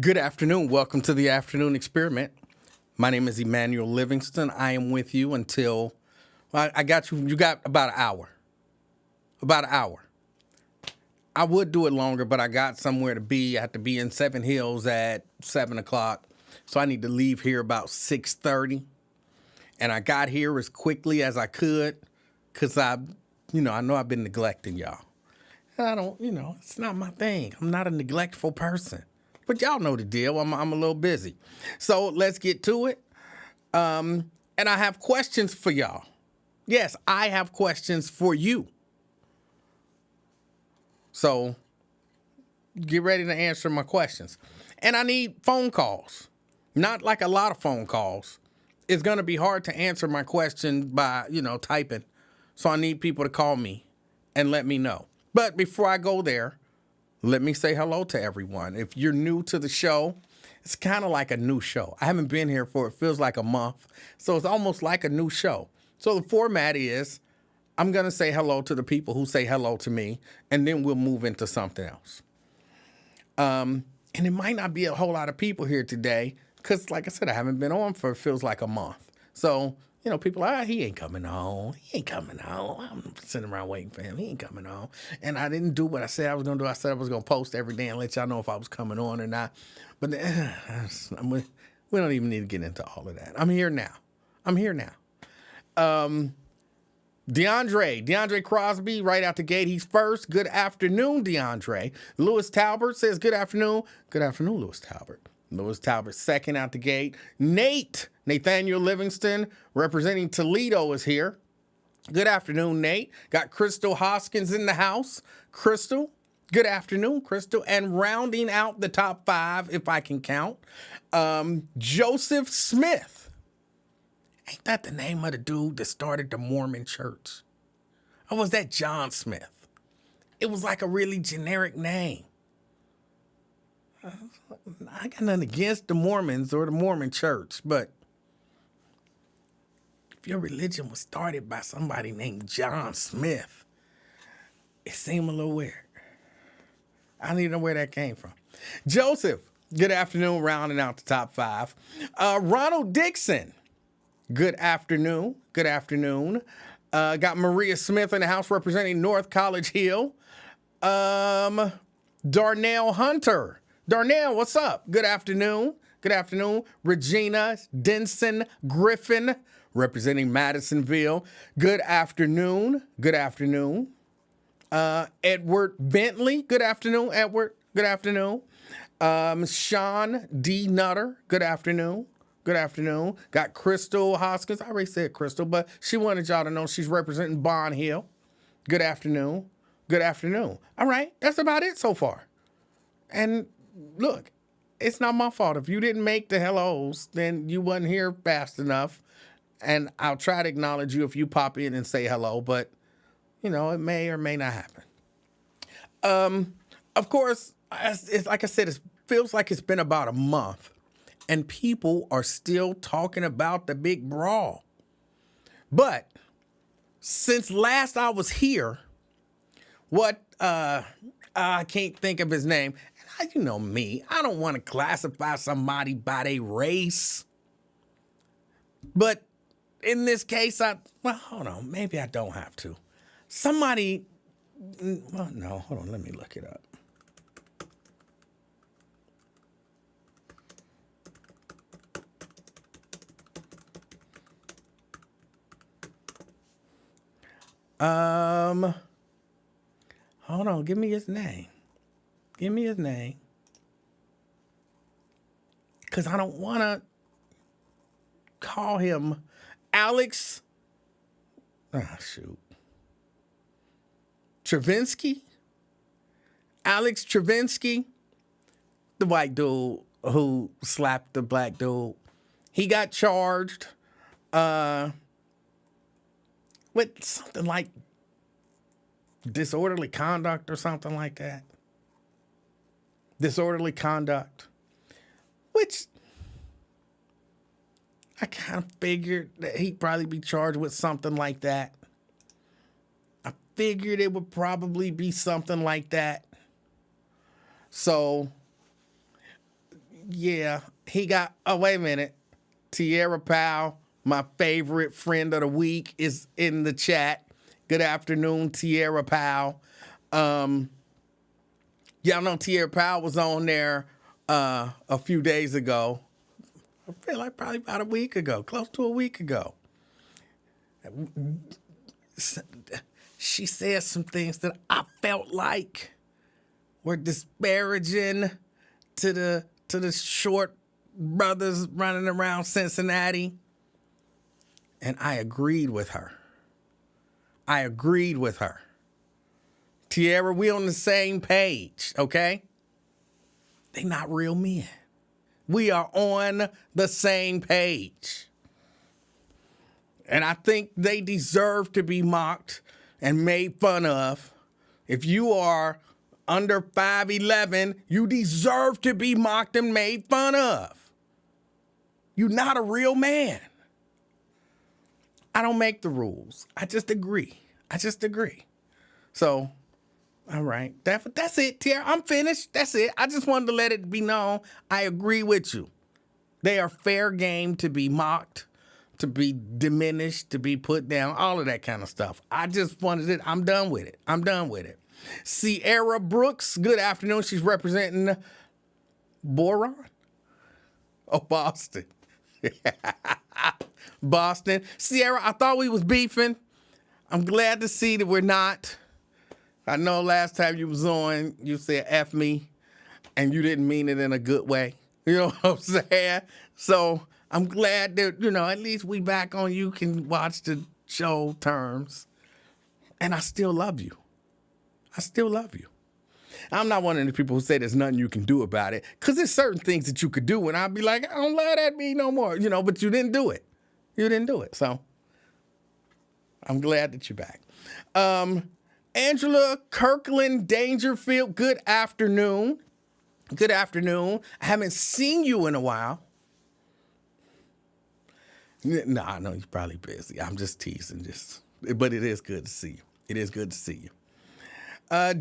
Good afternoon. Welcome to the afternoon experiment. My name is Emanuel Livingston. I am with you until I got you. You got about an hour. About an hour. I would do it longer, but I got somewhere to be. I have to be in Seven Hills at 7 o'clock, so I need to leave here about 6:30. And I got here as quickly as I could, cause I know I've been neglecting y'all. I don't, it's not my thing. I'm not a neglectful person. But y'all know the deal. I'm a little busy. So let's get to it. And I have questions for y'all. Yes, I have questions for you. So get ready to answer my questions. And I need phone calls. Not like a lot of phone calls. It's going to be hard to answer my question by, typing. So I need people to call me and let me know. But before I go there, let me say hello to everyone. If you're new to the show, it's kind of like a new show. I haven't been here for, it feels like a month. So it's almost like a new show. So the format is, I'm going to say hello to the people who say hello to me, and then we'll move into something else. And it might not be a whole lot of people here today, because like I said, I haven't been on for, it feels like a month. So, people are, he ain't coming home. He ain't coming home. I'm sitting around waiting for him. He ain't coming home. And I didn't do what I said I was going to do. I said I was going to post every day and let y'all know if I was coming on or not. But we don't even need to get into all of that. I'm here now. DeAndre Crosby, right out the gate, he's first. Good afternoon, DeAndre. Lewis Talbert says good afternoon. Good afternoon, Lewis Talbert. Lewis Talbert second out the gate. Nathaniel Livingston, representing Toledo, is here. Good afternoon, Nate. Got Crystal Hoskins in the house. Crystal, good afternoon, Crystal. And rounding out the top five, if I can count, Joseph Smith. Ain't that the name of the dude that started the Mormon church? Or was that John Smith? It was like a really generic name. I got nothing against the Mormons or the Mormon church, but if your religion was started by somebody named John Smith, it seemed a little weird. I don't even know where that came from. Joseph, good afternoon, rounding out the top five. Ronald Dixon, good afternoon. Got Maria Smith in the house representing North College Hill. Darnell Hunter. Darnell, what's up? Good afternoon. Regina Denson Griffin, representing Madisonville. Good afternoon. Edward Bentley. Good afternoon, Edward. Good afternoon. Sean D. Nutter. Good afternoon. Got Crystal Hoskins. I already said Crystal, but she wanted y'all to know she's representing Bond Hill. Good afternoon. All right, that's about it so far. And look, it's not my fault. If you didn't make the hellos, then you wasn't here fast enough. And I'll try to acknowledge you if you pop in and say hello, but, it may or may not happen. Of course, it's like I said, it feels like it's been about a month, and people are still talking about the big brawl. But since last I was here, I can't think of his name. And you know me, I don't want to classify somebody by their race. But in this case, hold on, maybe I don't have to. Somebody, well, no, hold on, let me look it up. Hold on, give me his name. Because I don't want to call him Alex. Travinsky? Alex Travinsky, the white dude who slapped the black dude. He got charged with something like disorderly conduct or something like that. Disorderly conduct, which I kind of figured that he'd probably be charged with something like that. I figured it would probably be something like that. So Yeah, he got, oh, wait a minute. Tierra Powell, my favorite friend of the week, is in the chat. Good afternoon, Tierra Powell. Y'all know Tierra Powell was on there a few days ago. I feel like probably about a week ago, close to a week ago. She said some things that I felt like were disparaging to the short brothers running around Cincinnati. And I agreed with her. Tierra, we on the same page, okay? They not real men. We are on the same page. And I think they deserve to be mocked and made fun of. If you are under 5'11", you deserve to be mocked and made fun of. You're not a real man. I don't make the rules. I just agree. So, all right. That's it, Tierra. I'm finished. That's it. I just wanted to let it be known I agree with you. They are fair game to be mocked, to be diminished, to be put down, all of that kind of stuff. I just wanted it. I'm done with it. Sierra Brooks, good afternoon. She's representing Boron? Oh, Boston. Boston. Sierra, I thought we was beefing. I'm glad to see that we're not. I know last time you was on, you said F me, and you didn't mean it in a good way. You know what I'm saying? So I'm glad that, at least we back on. You can watch the show terms. And I still love you. I'm not one of the people who say there's nothing you can do about it, because there's certain things that you could do, and I'd be like, I don't love that me no more, but you didn't do it. So I'm glad that you're back. Angela Kirkland Dangerfield, good afternoon. I haven't seen you in a while. No, I know you're probably busy. I'm just teasing, but it is good to see you.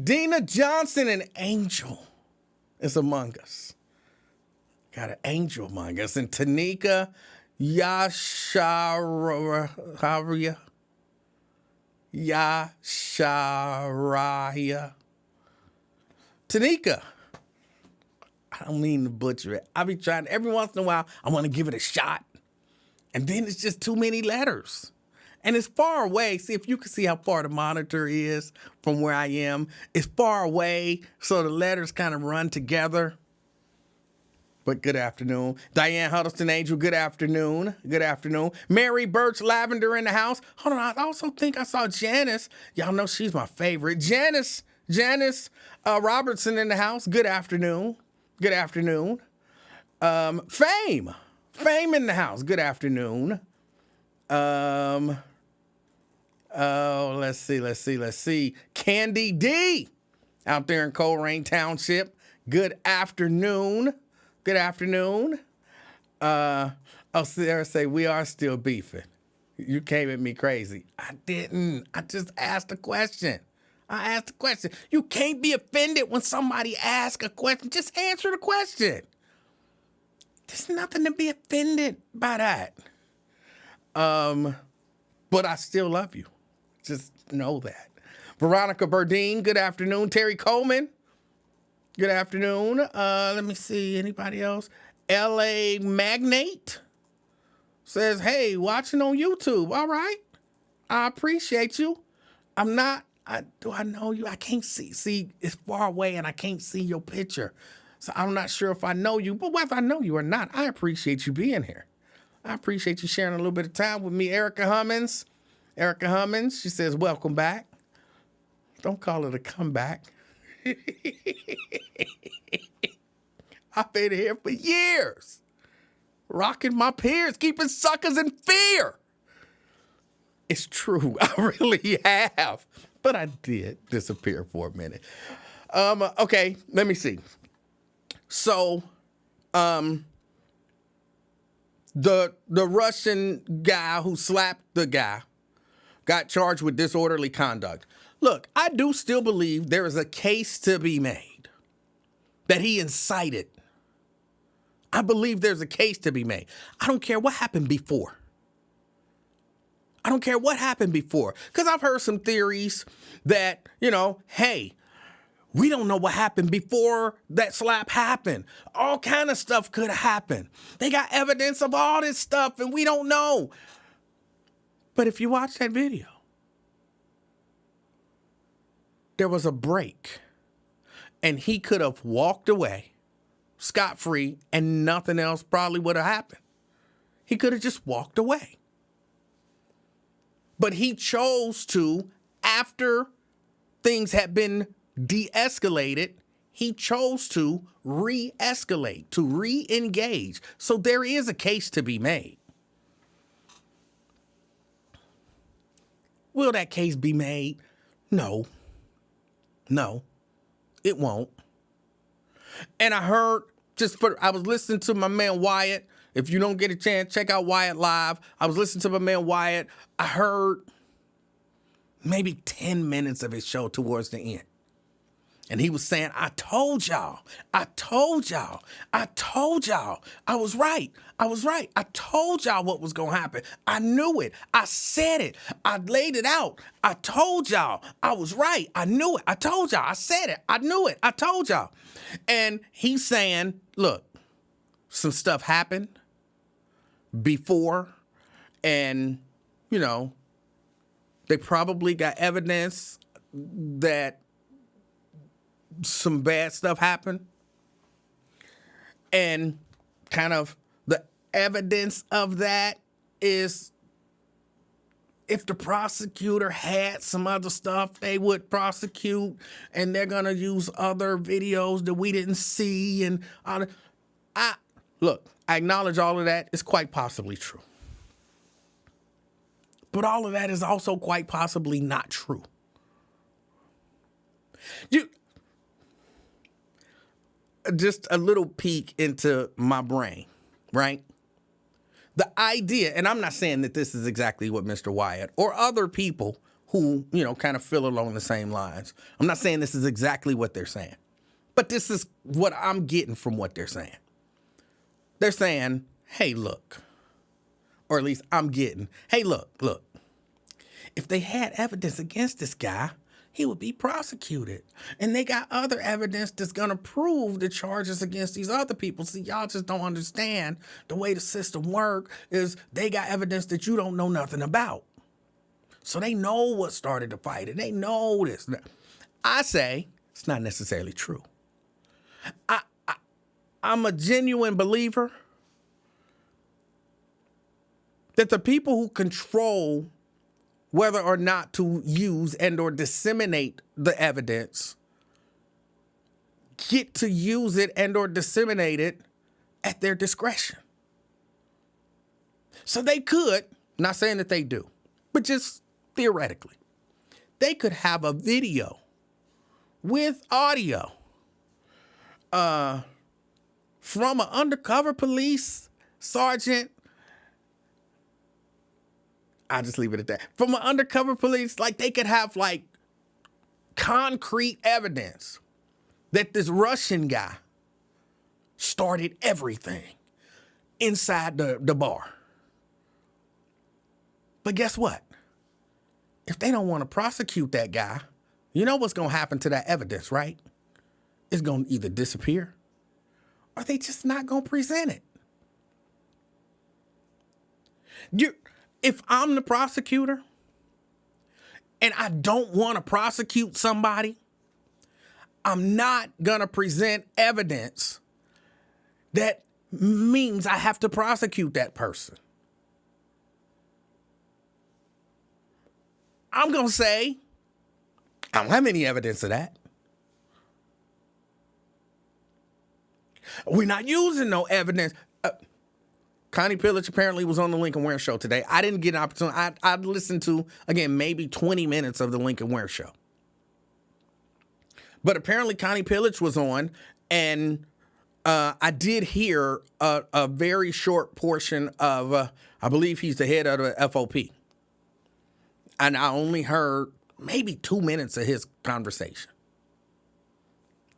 Dina Johnson, an angel, is among us. Got an angel among us. And Tanika Yasharaya. Tanika, I don't mean to butcher it. I be trying, every once in a while, I want to give it a shot. And then it's just too many letters. And it's far away. See, if you can see how far the monitor is from where I am, it's far away, so the letters kind of run together. But good afternoon. Diane Huddleston Angel, good afternoon. Mary Birch Lavender in the house. Hold on, I also think I saw Janice. Y'all know she's my favorite. Janice Robertson in the house. Good afternoon. Fame in the house. Good afternoon. Let's see. Candy D out there in Coleraine Township. Good afternoon. Sarah say, we are still beefing. You came at me crazy. I didn't. I just asked a question. You can't be offended when somebody asks a question. Just answer the question. There's nothing to be offended by that. But I still love you. Just know that. Veronica Burdine, good afternoon. Terry Coleman, good afternoon. Let me see, anybody else? L.A. Magnate says, hey, watching on YouTube. All right. I appreciate you. Do I know you? I can't see. See, it's far away and I can't see your picture. So I'm not sure if I know you, but whether I know you or not, I appreciate you being here. I appreciate you sharing a little bit of time with me. Erica Hummins, she says, welcome back. Don't call it a comeback. I've been here for years, rocking my peers, keeping suckers in fear. It's true, I really have. But I did disappear for a minute. Okay, let me see. So, the Russian guy who slapped the guy got charged with disorderly conduct. Look, I do still believe there is a case to be made that he incited I believe there's a case to be made. I don't care what happened before. I don't care what happened before. Because I've heard some theories that, hey, we don't know what happened before that slap happened. All kind of stuff could have happened. They got evidence of all this stuff and we don't know. But if you watch that video, there was a break and he could have walked away scot-free and nothing else probably would have happened. He could have just walked away. But he chose to, after things had been de-escalated, he chose to re-escalate, to re-engage. So there is a case to be made. Will that case be made? No. No, it won't. And I heard, I was listening to my man Wyatt. If you don't get a chance, check out Wyatt Live. I was listening to my man Wyatt. I heard maybe 10 minutes of his show towards the end. And he was saying, I told y'all, I was right. I told y'all what was going to happen. I knew it. I said it. I laid it out. I told y'all I was right. I knew it. I told y'all. I said it. I knew it. I told y'all. And he's saying, look, some stuff happened before and, they probably got evidence that some bad stuff happened. And kind of the evidence of that is if the prosecutor had some other stuff they would prosecute and they're going to use other videos that we didn't see. And I acknowledge all of that is quite possibly true. But all of that is also quite possibly not true. Just a little peek into my brain, right? The idea, and I'm not saying that this is exactly what Mr. Wyatt or other people who, kind of feel along the same lines. I'm not saying this is exactly what they're saying, but this is what I'm getting from what they're saying. They're saying, hey, look, or at least I'm getting, hey, look, if they had evidence against this guy, he would be prosecuted. And they got other evidence that's going to prove the charges against these other people. See, y'all just don't understand the way the system works is they got evidence that you don't know nothing about. So they know what started the fight and they know this. I say it's not necessarily true. I'm a genuine believer that the people who control whether or not to use and or disseminate the evidence get to use it and or disseminate it at their discretion. So they could, not saying that they do, but just theoretically, they could have a video with audio from an undercover police sergeant. I'll just leave it at that. From an undercover police, they could have concrete evidence that this Russian guy started everything inside the bar. But guess what? If they don't want to prosecute that guy, you know what's going to happen to that evidence, right? It's going to either disappear or they just not going to present it. If I'm the prosecutor and I don't want to prosecute somebody, I'm not going to present evidence that means I have to prosecute that person. I'm going to say, I don't have any evidence of that. We're not using no evidence. Connie Pillage apparently was on the Lincoln Ware Show today. I didn't get an opportunity. I listened to, again, maybe 20 minutes of the Lincoln Ware Show. But apparently Connie Pillage was on, and I did hear a very short portion of, I believe he's the head of the FOP. And I only heard maybe 2 minutes of his conversation.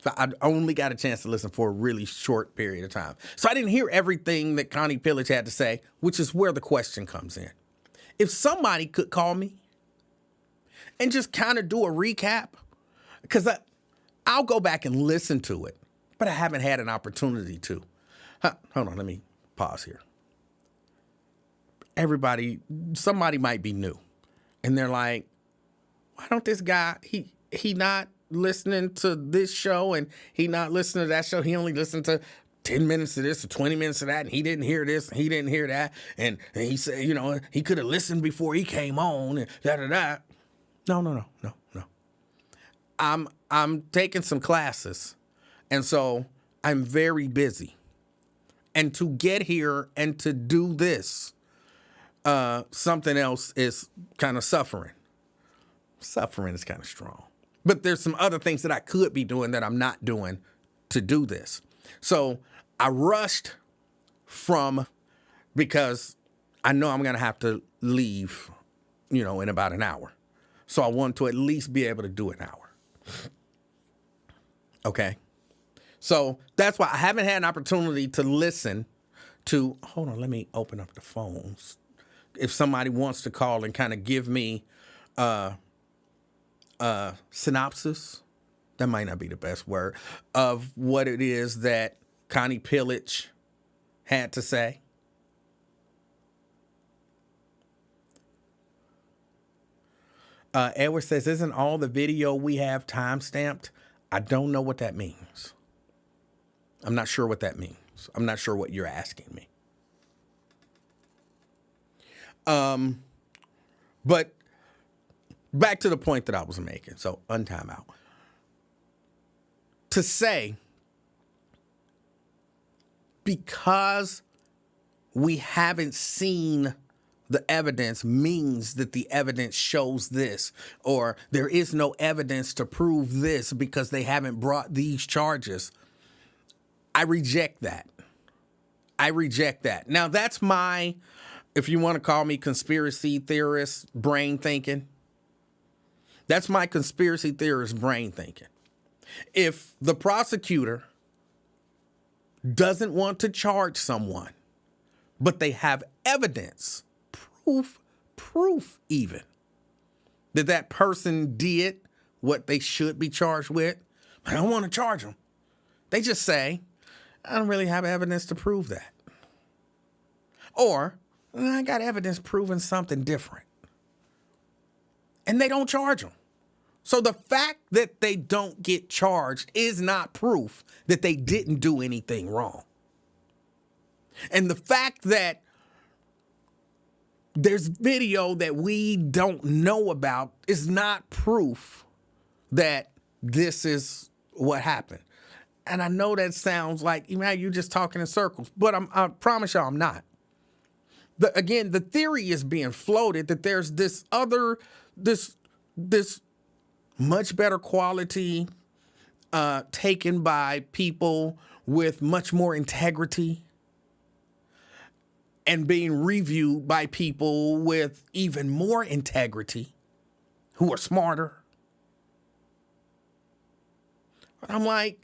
So I only got a chance to listen for a really short period of time. So I didn't hear everything that Connie Pillage had to say, which is where the question comes in. If somebody could call me and just kind of do a recap, because I'll go back and listen to it, but I haven't had an opportunity to. Hold on, let me pause here. Somebody might be new, and they're like, why don't this guy, he not listening to this show and he not listening to that show? He only listened to 10 minutes of this or 20 minutes of that, and he didn't hear this and he didn't hear that. And he said, he could have listened before he came on and da-da-da. No. I'm taking some classes, and so I'm very busy. And to get here and to do this, something else is kind of suffering. Suffering is kind of strong. But there's some other things that I could be doing that I'm not doing to do this. So I rushed because I know I'm going to have to leave, in about an hour. So I want to at least be able to do an hour. Okay. So that's why I haven't had an opportunity to listen to, hold on, let me open up the phones. If somebody wants to call and kind of give me synopsis, that might not be the best word, of what it is that Connie Pillage had to say. Edward says, isn't all the video we have time-stamped? I don't know what that means. I'm not sure what that means. I'm not sure what you're asking me. But back to the point that I was making. So untime out. To say, because we haven't seen the evidence means that the evidence shows this, or there is no evidence to prove this because they haven't brought these charges. I reject that. Now, that's my, if you want to call me conspiracy theorist brain thinking, that's my conspiracy theorist brain thinking. If the prosecutor doesn't want to charge someone, but they have evidence, proof even, that person did what they should be charged with, but I don't want to charge them. They just say, I don't really have evidence to prove that. Or, I got evidence proving something different. And they don't charge them. So the fact that they don't get charged is not proof that they didn't do anything wrong. And the fact that there's video that we don't know about is not proof that this is what happened. And I know that sounds like, you're just talking in circles, but I promise y'all I'm not. Again, the theory is being floated that there's this much better quality taken by people with much more integrity and being reviewed by people with even more integrity who are smarter. I'm like,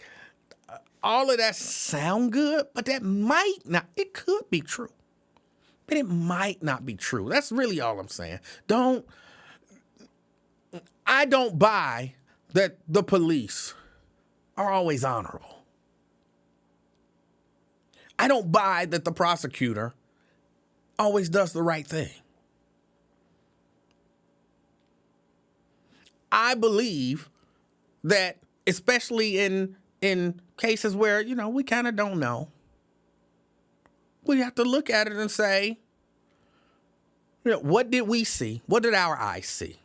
all of that sound good, but that might not, it could be true, but it might not be true. That's really all I'm saying. I don't buy that the police are always honorable. I don't buy that the prosecutor always does the right thing. I believe that, especially in cases where, we kind of don't know, we have to look at it and say, what did we see? What did our eyes see?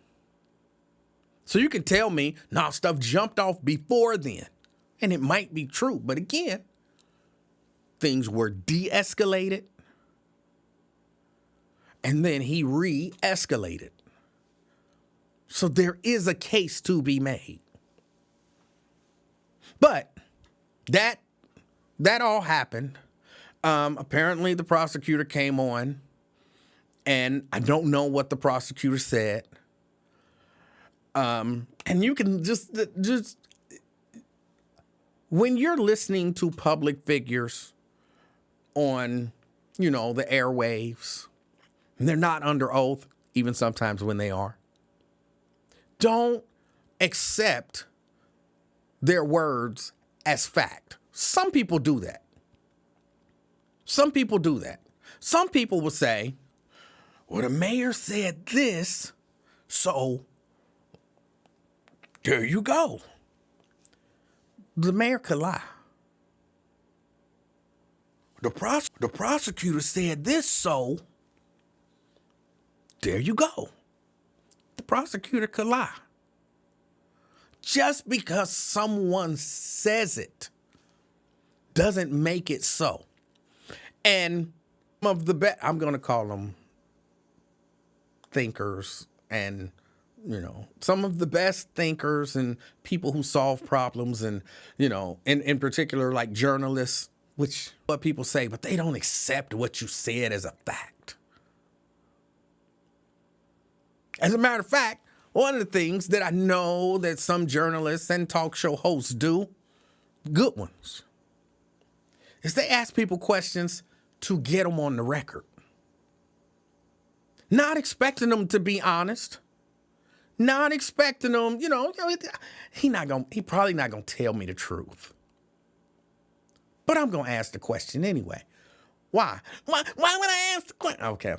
So you can tell me, stuff jumped off before then. And it might be true. But again, things were de-escalated. And then he re-escalated. So there is a case to be made. But that all happened. Apparently the prosecutor came on. And I don't know what the prosecutor said. And you can just When you're listening to public figures on, the airwaves, and they're not under oath, even sometimes when they are, don't accept their words as fact. Some people do that. Some people will say, well, the mayor said this, so there you go. The mayor could lie. The prosecutor said this, so there you go. The prosecutor could lie. Just because someone says it doesn't make it so. And some of the I'm going to call them thinkers, and some of the best thinkers and people who solve problems, and in particular, like journalists, which what people say, but they don't accept what you said as a fact. As a matter of fact, one of the things that I know that some journalists and talk show hosts do, good ones, is they ask people questions to get them on the record. Not expecting them to be honest. Not expecting them, he probably not gonna tell me the truth. But I'm gonna ask the question anyway. Why? Why would I ask the question? Okay,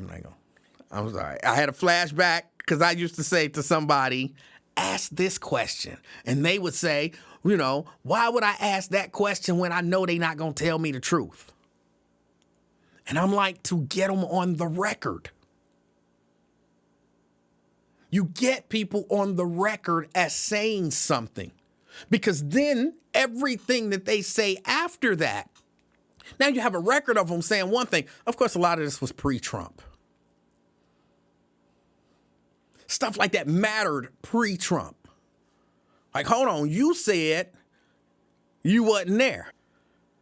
I'm sorry. I had a flashback because I used to say to somebody, ask this question. And they would say, why would I ask that question when I know they're not gonna tell me the truth? And I'm like, to get them on the record. You get people on the record as saying something, because then everything that they say after that, now you have a record of them saying one thing. Of course, a lot of this was pre-Trump. Stuff like that mattered pre-Trump. Like, hold on, you said you wasn't there.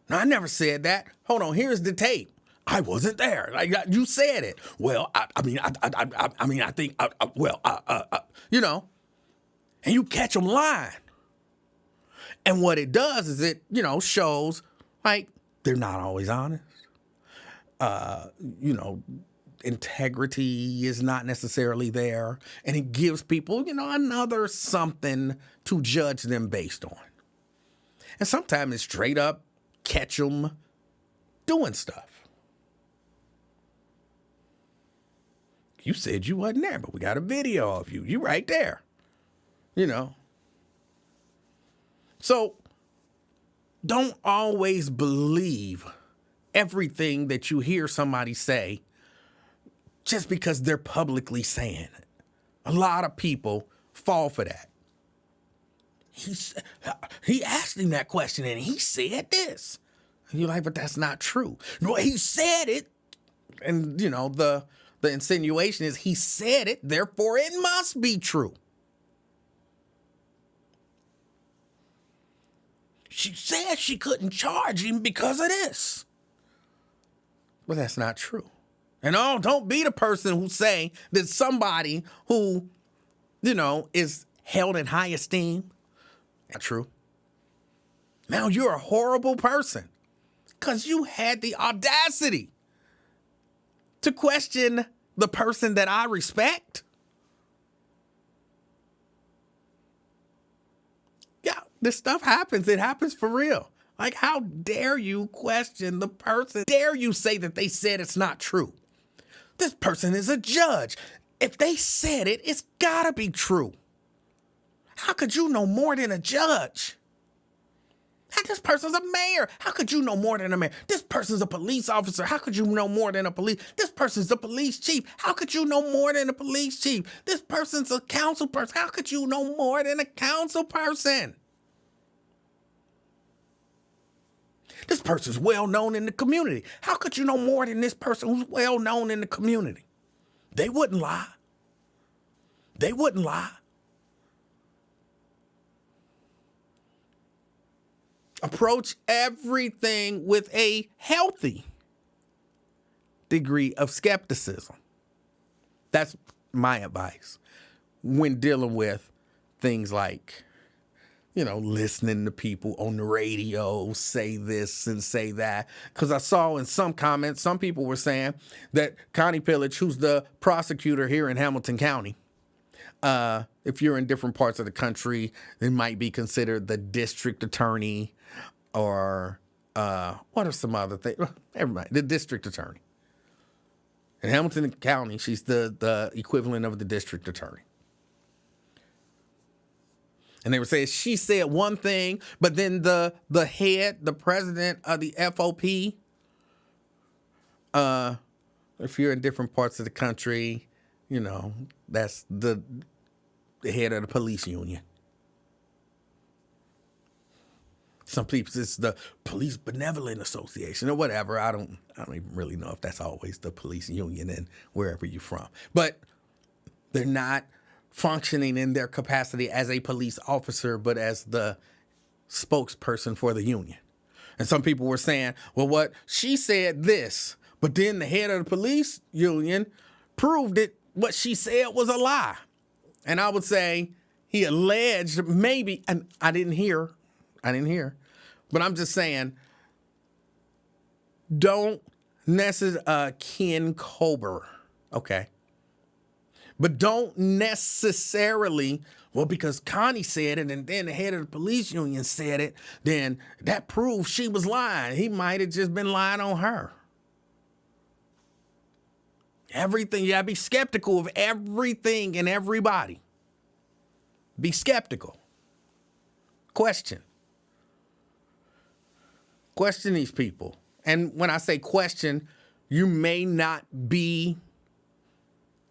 No, I never said that. Hold on, here's the tape. I wasn't there. Like, you said it. Well, I think, and you catch them lying. And what it does is it, shows like they're not always honest. Integrity is not necessarily there. And it gives people, another something to judge them based on. And sometimes it's straight up catch them doing stuff. You said you wasn't there, but we got a video of you. You right there. So don't always believe everything that you hear somebody say just because they're publicly saying it. A lot of people fall for that. He asked him that question and he said this. And you're like, but that's not true. No, he said it. And, the insinuation is he said it, therefore it must be true. She said she couldn't charge him because of this. But that's not true. And don't be the person who say that somebody who, is held in high esteem. Not true. Now you're a horrible person because you had the audacity to question the person that I respect. Yeah, this stuff happens. It happens for real. Like, how dare you question the person? Dare you say that they said it's not true? This person is a judge. If they said it, it's gotta be true. How could you know more than a judge? This person's a mayor. How could you know more than a mayor? This person's a police officer. How could you know more than a police? This person's a police chief. How could you know more than a police chief? This person's a council person. How could you know more than a council person? This person's well known in the community. How could you know more than this person who's well known in the community? They wouldn't lie. They wouldn't lie. Approach everything with a healthy degree of skepticism. That's my advice when dealing with things like listening to people on the radio say this and say that. Because I saw in some comments, some people were saying that Connie Pillage, who's the prosecutor here in Hamilton County, if you're in different parts of the country, it might be considered the district attorney or what are some other things? Everybody, the district attorney. In Hamilton County, she's the equivalent of the district attorney. And they were saying she said one thing, but then the president of the FOP, if you're in different parts of the country, that's the head of the police union. Some people, it's the Police Benevolent Association or whatever. I don't even really know if that's always the police union and wherever you're from. But they're not functioning in their capacity as a police officer, but as the spokesperson for the union. And some people were saying, well, what she said this, but then the head of the police union proved it. What she said was a lie. And I would say he alleged maybe, and I didn't hear, but I'm just saying, don't necessarily, Ken Kober, okay? But don't necessarily, well, because Connie said it and then the head of the police union said it, then that proves she was lying. He might have just been lying on her. Everything, you gotta be skeptical of everything and everybody. Be skeptical. Question these people. And when I say question, you may not be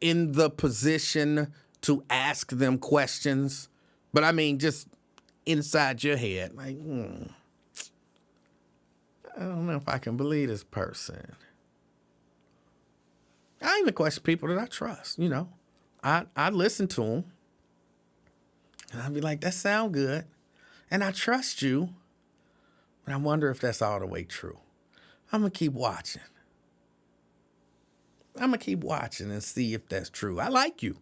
in the position to ask them questions, but I mean, just inside your head, like, I don't know if I can believe this person. I even question people that I trust, I listen to them, and I'd be like, that sound good, and I trust you, but I wonder if that's all the way true. I'm going to keep watching. And see if that's true. I like you.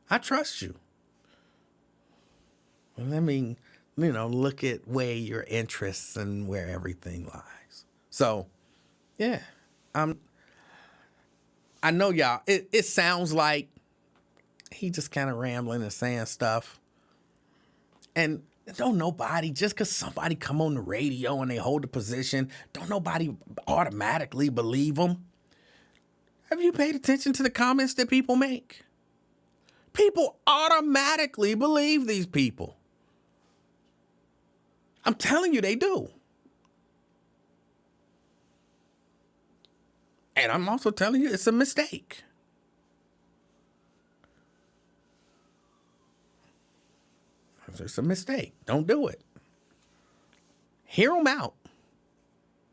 I trust you. Well, let me, look at where your interests and where everything lies. So, yeah, I know y'all, it sounds like he just kind of rambling and saying stuff. And don't nobody, just because somebody come on the radio and they hold a position, don't nobody automatically believe them. Have you paid attention to the comments that people make? People automatically believe these people. I'm telling you, they do. And I'm also telling you, it's a mistake. It's a mistake. Don't do it. Hear them out.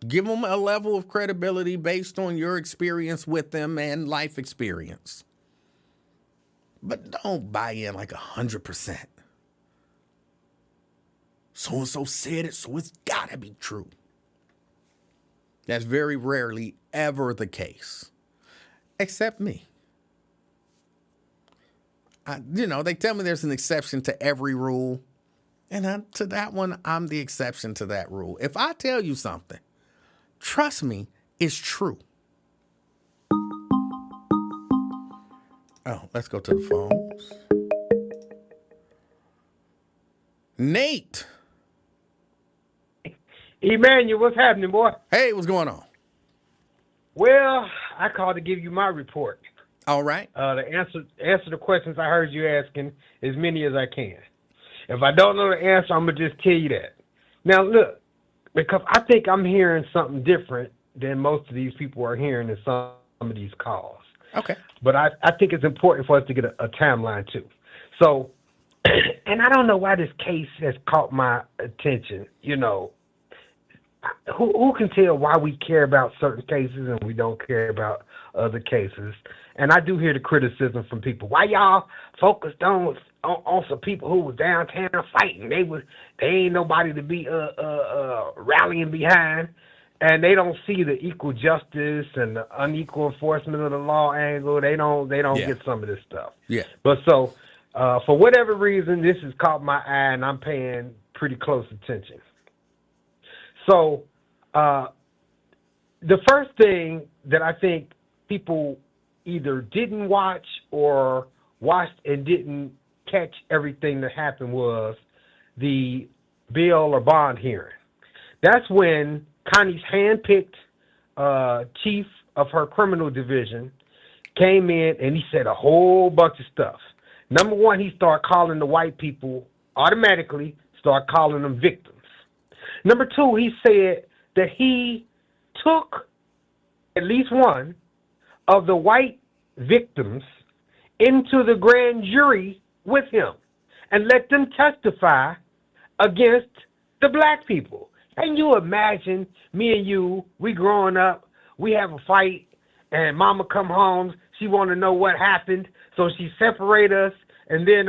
Give them a level of credibility based on your experience with them and life experience. But don't buy in like 100%. So-and-so said it, so it's gotta be true. That's very rarely ever the case. Except me. They tell me there's an exception to every rule. And to that one, I'm the exception to that rule. If I tell you something, trust me, it's true. Oh, let's go to the phones. Nate. Emanuel, what's happening, boy? Hey, what's going on? Well, I called to give you my report. All right. To answer the questions I heard you asking, as many as I can. If I don't know the answer, I'm going to just tell you that. Now, look, because I think I'm hearing something different than most of these people are hearing in some of these calls. Okay. But I think it's important for us to get a timeline, too. So, and I don't know why this case has caught my attention. Who can tell why we care about certain cases and we don't care about other cases? And I do hear the criticism from people. Why y'all focused on some people who was downtown fighting? They ain't nobody to be rallying behind, and they don't see the equal justice and the unequal enforcement of the law angle. They don't get some of this stuff. Yeah. But so for whatever reason, this has caught my eye, and I'm paying pretty close attention. So the first thing that I think people either didn't watch or watched and didn't catch everything that happened was the bail or bond hearing. That's when Connie's handpicked chief of her criminal division came in and he said a whole bunch of stuff. Number one, he started calling the white people automatically, start calling them victims. Number two, he said that he took at least one of the white victims into the grand jury with him and let them testify against the black people. Can you imagine me and you, we growing up, we have a fight, and mama come home, she want to know what happened, so she separate us, and then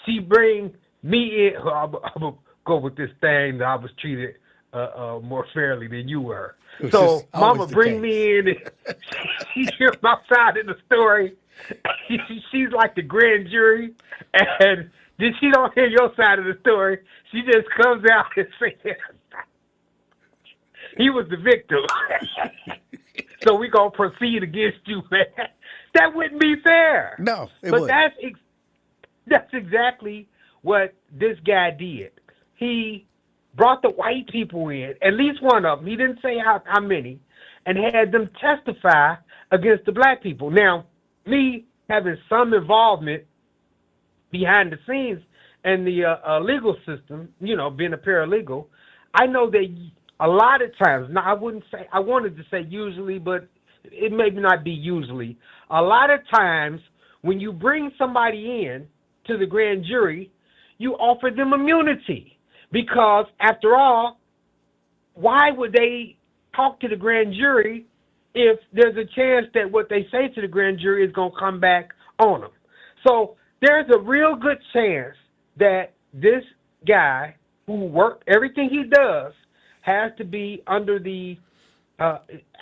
she bring me in. I'm going to go with this thing that I was treated more fairly than you were. So mama bring me in, and she hears my side of the story. She's like the grand jury, and then she don't hear your side of the story. She just comes out and says, he was the victim. So we gonna proceed against you, man. That wouldn't be fair. No, it but wouldn't. That's exactly what this guy did. He brought the white people in, at least one of them. He didn't say how many, and had them testify against the black people. Now, me having some involvement behind the scenes in the legal system, you know, being a paralegal, I know that a lot of times, now I wanted to say usually, but it may not be usually. A lot of times when you bring somebody in to the grand jury, you offer them immunity because after all, why would they talk to the grand jury if there's a chance that what they say to the grand jury is going to come back on them? So there's a real good chance that this guy who worked everything he does has to be under the, I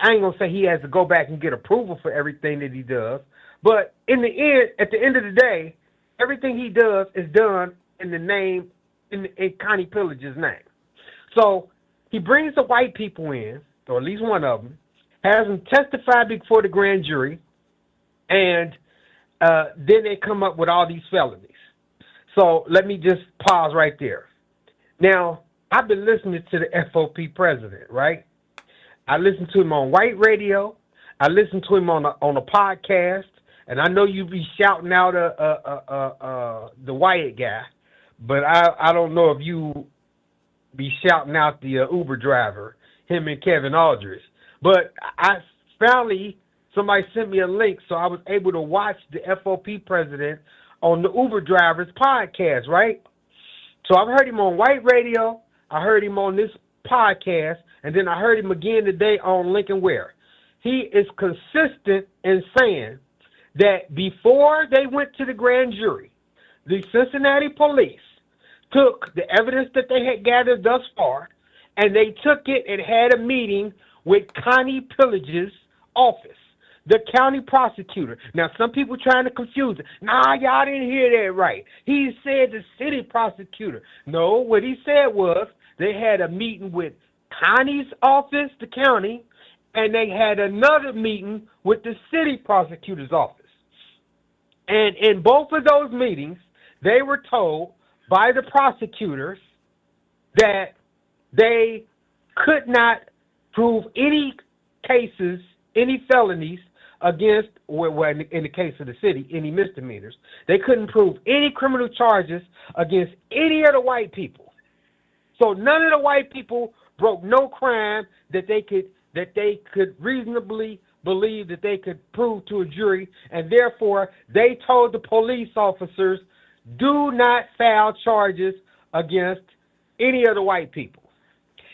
ain't going to say he has to go back and get approval for everything that he does, but in the end, at the end of the day, everything he does is done in the name, in Connie Pillage's name. So he brings the white people in, or at least one of them, has them testify before the grand jury, and then they come up with all these felonies. So let me just pause right there. Now, I've been listening to the FOP president, right? I listen to him on white radio. I listen to him on a podcast, and I know you be shouting out the Wyatt guy, but I don't know if you be shouting out the Uber driver, him and Kevin Aldridge. But somebody sent me a link, so I was able to watch the FOP president on the Uber driver's podcast, right? So I've heard him on white radio. I heard him on this podcast, and then I heard him again today on Lincoln Ware. He is consistent in saying that before they went to the grand jury, the Cincinnati police took the evidence that they had gathered thus far, and they took it and had a meeting with Connie Pillage's office, the county prosecutor. Now, some people trying to confuse it. Nah, y'all didn't hear that right. He said the city prosecutor. No, what he said was they had a meeting with Connie's office, the county, and they had another meeting with the city prosecutor's office. And in both of those meetings, they were told by the prosecutors that they could not prove any cases, any felonies against, well, in the case of the city, any misdemeanors. They couldn't prove any criminal charges against any of the white people. So none of the white people broke no crime that they could reasonably believe that they could prove to a jury, and therefore they told the police officers, do not file charges against any of the white people.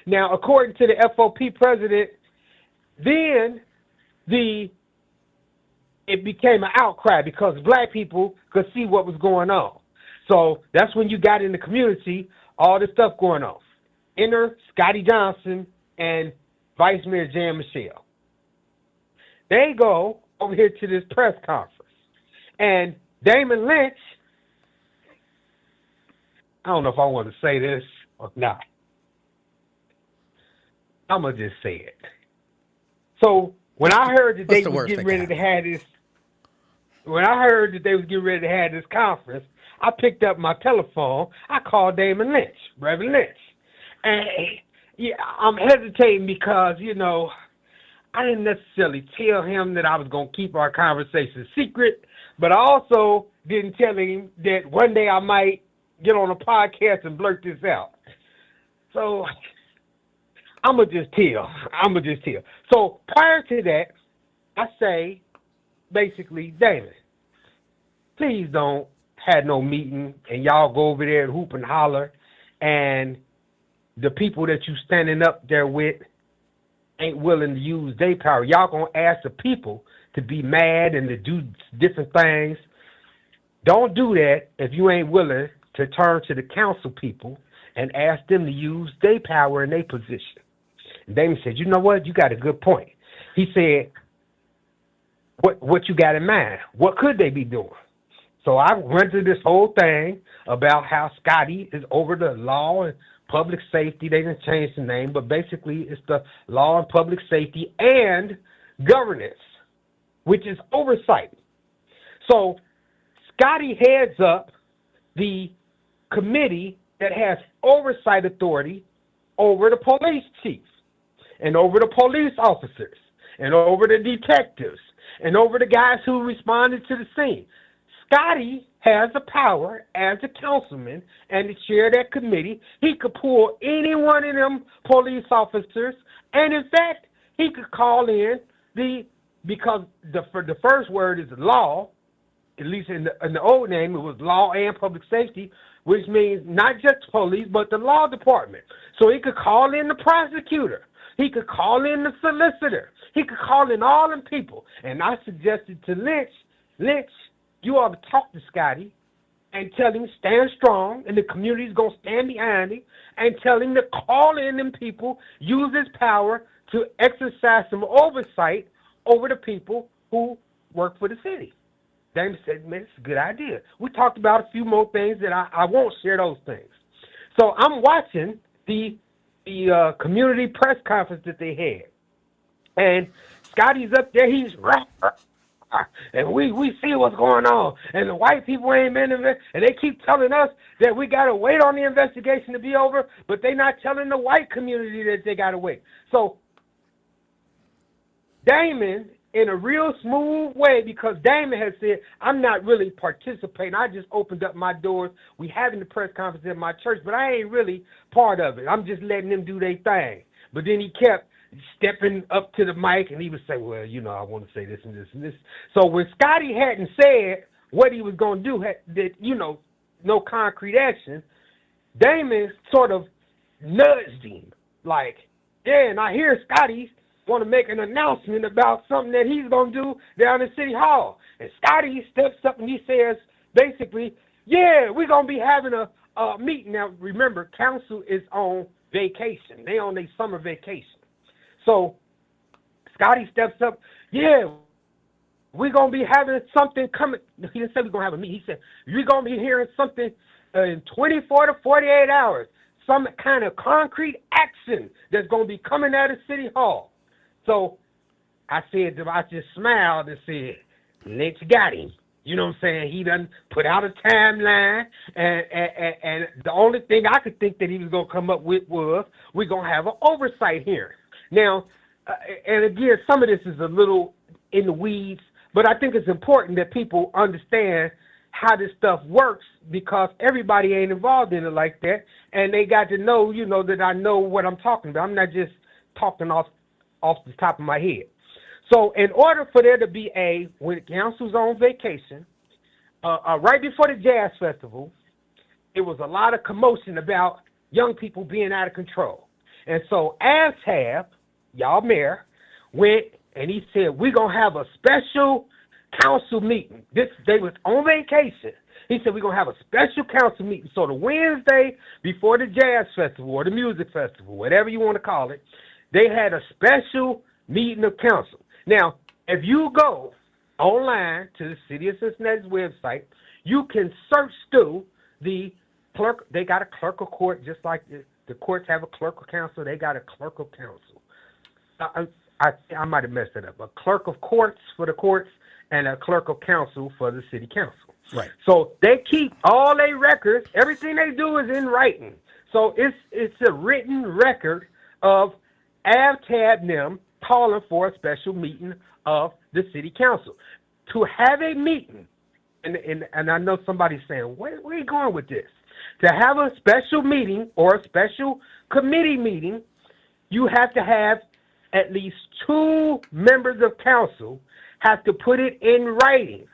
Now, according to the FOP president, then it became an outcry because black people could see what was going on. So that's when you got in the community all this stuff going on. Enter Scotty Johnson and Vice Mayor Jan Michelle. They go over here to this press conference. And Damon Lynch I don't know if I want to say this or not. I'm going to just say it. So when I heard that What's they the was worst getting that can ready to happen? have this, when I heard that they was getting ready to have this conference, I picked up my telephone. I called Damon Lynch, Reverend Lynch. And yeah, I'm hesitating because, I didn't necessarily tell him that I was going to keep our conversation secret, but I also didn't tell him that one day I might get on a podcast and blurt this out. So I'm going to just tell. So prior to that, I say, basically, Damon, please don't have no meeting and y'all go over there and hoop and holler, and the people that you standing up there with ain't willing to use their power. Y'all gonna ask the people to be mad and to do different things. Don't do that if you ain't willing to turn to the council people and ask them to use their power in their position. And Damon said, you know what? You got a good point. He said, what you got in mind? What could they be doing? So I went through this whole thing about how Scotty is over the law and public safety. They didn't change the name, but basically it's the law and public safety and governance, which is oversight. So Scotty heads up the committee that has oversight authority over the police chief and over the police officers and over the detectives and over the guys who responded to the scene. Scotty has the power as a councilman and to chair that committee. He could pull any one of them police officers, and in fact, he could call in because the first word is law, at least in the old name, it was law and public safety, which means not just police, but the law department. So he could call in the prosecutor. He could call in the solicitor. He could call in all them people. And I suggested to Lynch, you ought to talk to Scotty and tell him stand strong, and the community's going to stand behind him, and tell him to call in them people, use his power to exercise some oversight over the people who work for the city. Damon said, man, it's a good idea. We talked about a few more things that I won't share those things. So I'm watching the community press conference that they had. And Scotty's up there, he's and we see what's going on. And the white people ain't been in there, and they keep telling us that we got to wait on the investigation to be over, but they're not telling the white community that they got to wait. So Damon, in a real smooth way, because Damon has said, I'm not really participating. I just opened up my doors. We having the press conference at my church, but I ain't really part of it. I'm just letting them do their thing. But then he kept stepping up to the mic, and he would say, well, I want to say this and this and this. So when Scotty hadn't said what he was going to do, no concrete action, Damon sort of nudged him. Like, yeah, and I hear Scotty want to make an announcement about something that he's going to do down in City Hall. And Scotty steps up and he says, basically, yeah, we're going to be having a meeting. Now, remember, council is on vacation. They on their summer vacation. So Scotty steps up, yeah, we're going to be having something coming. He didn't say we're going to have a meeting. He said, we're going to be hearing something in 24 to 48 hours, some kind of concrete action that's going to be coming out of City Hall. So I just smiled and said, Lynch got him. You know what I'm saying? He done put out a timeline, and the only thing I could think that he was going to come up with was we're going to have an oversight hearing. Now, and again, some of this is a little in the weeds, but I think it's important that people understand how this stuff works, because everybody ain't involved in it like that, and they got to know, that I know what I'm talking about. I'm not just talking off the top of my head. So in order for there to be when council's on vacation, right before the jazz festival, it was a lot of commotion about young people being out of control. And so Ashab, y'all mayor, went and he said, we're going to have a special council meeting. They was on vacation. He said, we're going to have a special council meeting. So the Wednesday before the jazz festival or the music festival, whatever you want to call it, they had a special meeting of council. Now, if you go online to the City of Cincinnati's website, you can search through the clerk. They got a clerk of court, just like the courts have a clerk of council. They got a clerk of council. I might have messed it up. A clerk of courts for the courts and a clerk of council for the city council. Right. So they keep all their records. Everything they do is in writing. So it's a written record of Tab and them calling for a special meeting of the city council. To have a meeting, and I know somebody's saying, where are you going with this? To have a special meeting or a special committee meeting, you have to have at least 2 members of council have to put it in writing.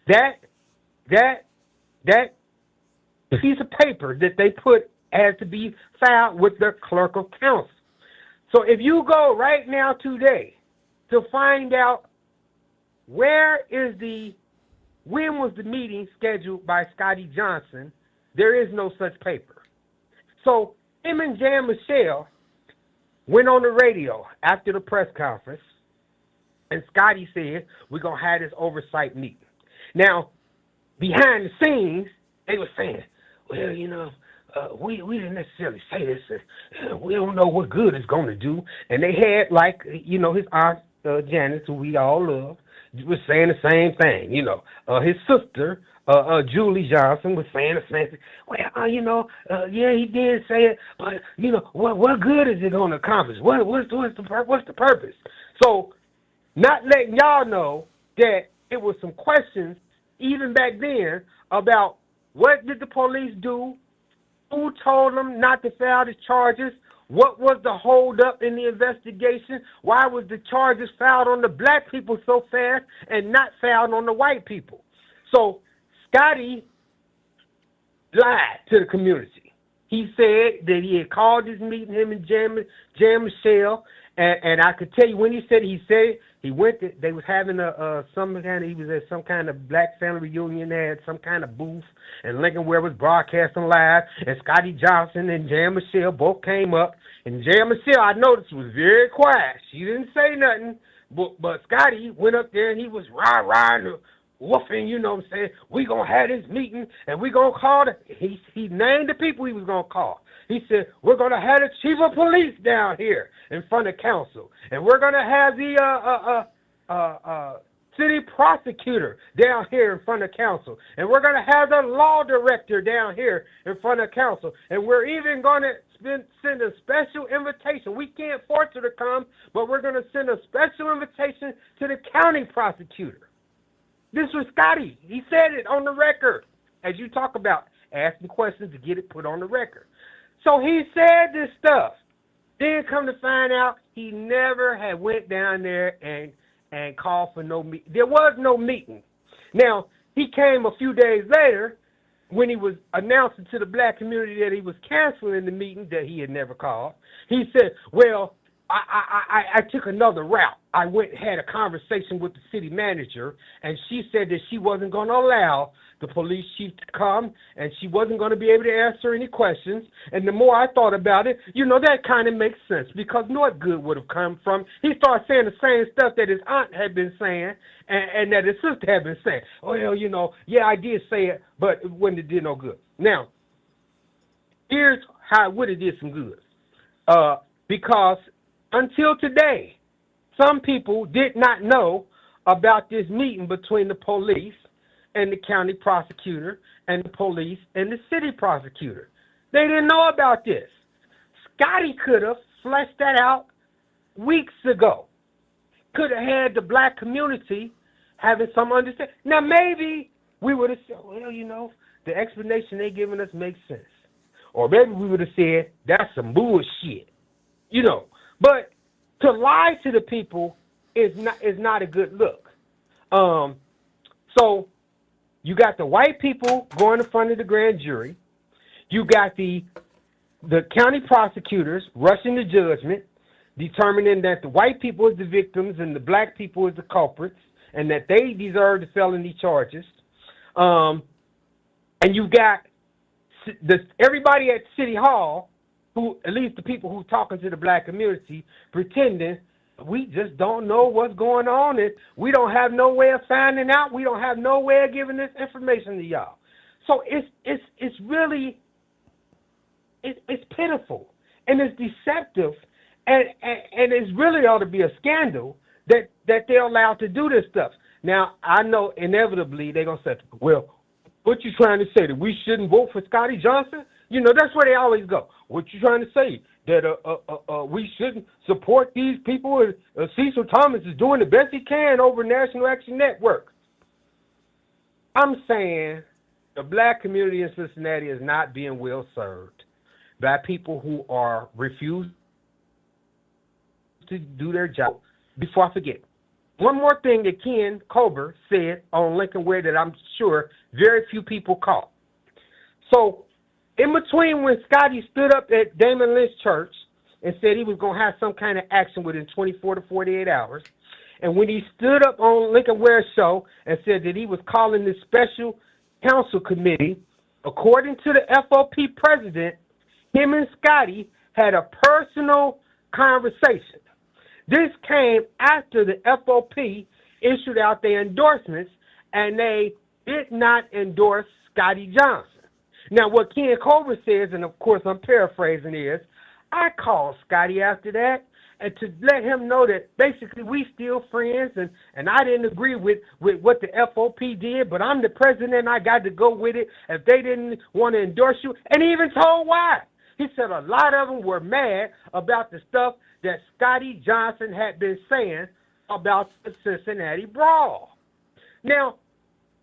That piece of paper that they put has to be filed with the clerk of council. So if you go right now today to find out when was the meeting scheduled by Scotty Johnson, there is no such paper. So him and Jan Michelle went on the radio after the press conference, and Scotty said, we're going to have this oversight meeting. Now, behind the scenes, they were saying, well, we didn't necessarily say this. We don't know what good it's going to do. And they had, his aunt, Janice, who we all love, was saying the same thing. His sister, Julie Johnson, was saying the same thing. Well, yeah, he did say it, but, what good is it going to accomplish? What's the purpose? So, not letting y'all know that it was some questions, even back then, about what did the police do, who told them not to file the charges, what was the holdup in the investigation, why was the charges filed on the black people so fast and not filed on the white people. So Scotty lied to the community. He said that he had called this meeting, him and Jan Michelle, and I could tell you when he said he went to, they was having he was at some kind of black family reunion. They had some kind of booth, and Lincoln Ware was broadcasting live, and Scotty Johnson and Jan Michelle both came up, and Jan Michelle, I noticed, was very quiet. She didn't say nothing, but Scotty went up there, and he was rah-rah, woofing, you know what I'm saying, we going to have this meeting, and we going to call he named the people he was going to call. He said, we're going to have the chief of police down here in front of council, and we're going to have the city prosecutor down here in front of council, and we're going to have the law director down here in front of council, and we're even going to send a special invitation. We can't force her to come, but we're going to send a special invitation to the county prosecutor. This was Scotty. He said it on the record, as you talk about asking questions to get it put on the record. So he said this stuff. Then come to find out he never had went down there and called for no meeting. There was no meeting. Now, he came a few days later when he was announcing to the black community that he was canceling the meeting that he had never called. He said, well, I took another route. I went and had a conversation with the city manager, and she said that she wasn't going to allow the police chief to come, and she wasn't going to be able to answer any questions. And the more I thought about it, that kind of makes sense, because what good would have come from? He started saying the same stuff that his aunt had been saying and that his sister had been saying. Well, yeah, I did say it, but it wouldn't have did no good. Now, here's how it would have did some good. Because until today, some people did not know about this meeting between the police and the county prosecutor and the police and the city prosecutor. They didn't know about this. Scotty could have fleshed that out weeks ago. Could have had the black community having some understanding. Now, maybe we would have said, well, the explanation they giving us makes sense. Or maybe we would have said, that's some bullshit. But to lie to the people is not a good look. So you got the white people going in front of the grand jury. You got the county prosecutors rushing to judgment, determining that the white people is the victims and the black people is the culprits, and that they deserve the felony charges. And you got everybody at City Hall, who, at least the people who talking to the black community, pretending we just don't know what's going on, and we don't have no way of finding out. We don't have no way of giving this information to y'all. So it's really it's pitiful and it's deceptive, and it's really ought to be a scandal that they're allowed to do this stuff. Now I know inevitably they're gonna say, well, what you trying to say, that we shouldn't vote for Scotty Johnson? You know, that's where they always go. What you trying to say, that we shouldn't support these people? Cecil Thomas is doing the best he can over National Action Network. I'm saying the black community in Cincinnati is not being well served by people who are refused to do their job. Before I forget, one more thing that Ken Colbert said on Lincoln Ware that I'm sure very few people caught. So, in between when Scotty stood up at Damon Lynch Church and said he was going to have some kind of action within 24 to 48 hours, and when he stood up on Lincoln Ware's show and said that he was calling this special council committee, according to the FOP president, him and Scotty had a personal conversation. This came after the FOP issued out their endorsements, and they did not endorse Scotty Johnson. Now, what Ken Colbert says, and of course I'm paraphrasing, is I called Scotty after that and to let him know that basically we still friends, and I didn't agree with what the FOP did, but I'm the president and I got to go with it if they didn't want to endorse you. And he even told why. He said a lot of them were mad about the stuff that Scotty Johnson had been saying about the Cincinnati brawl. Now,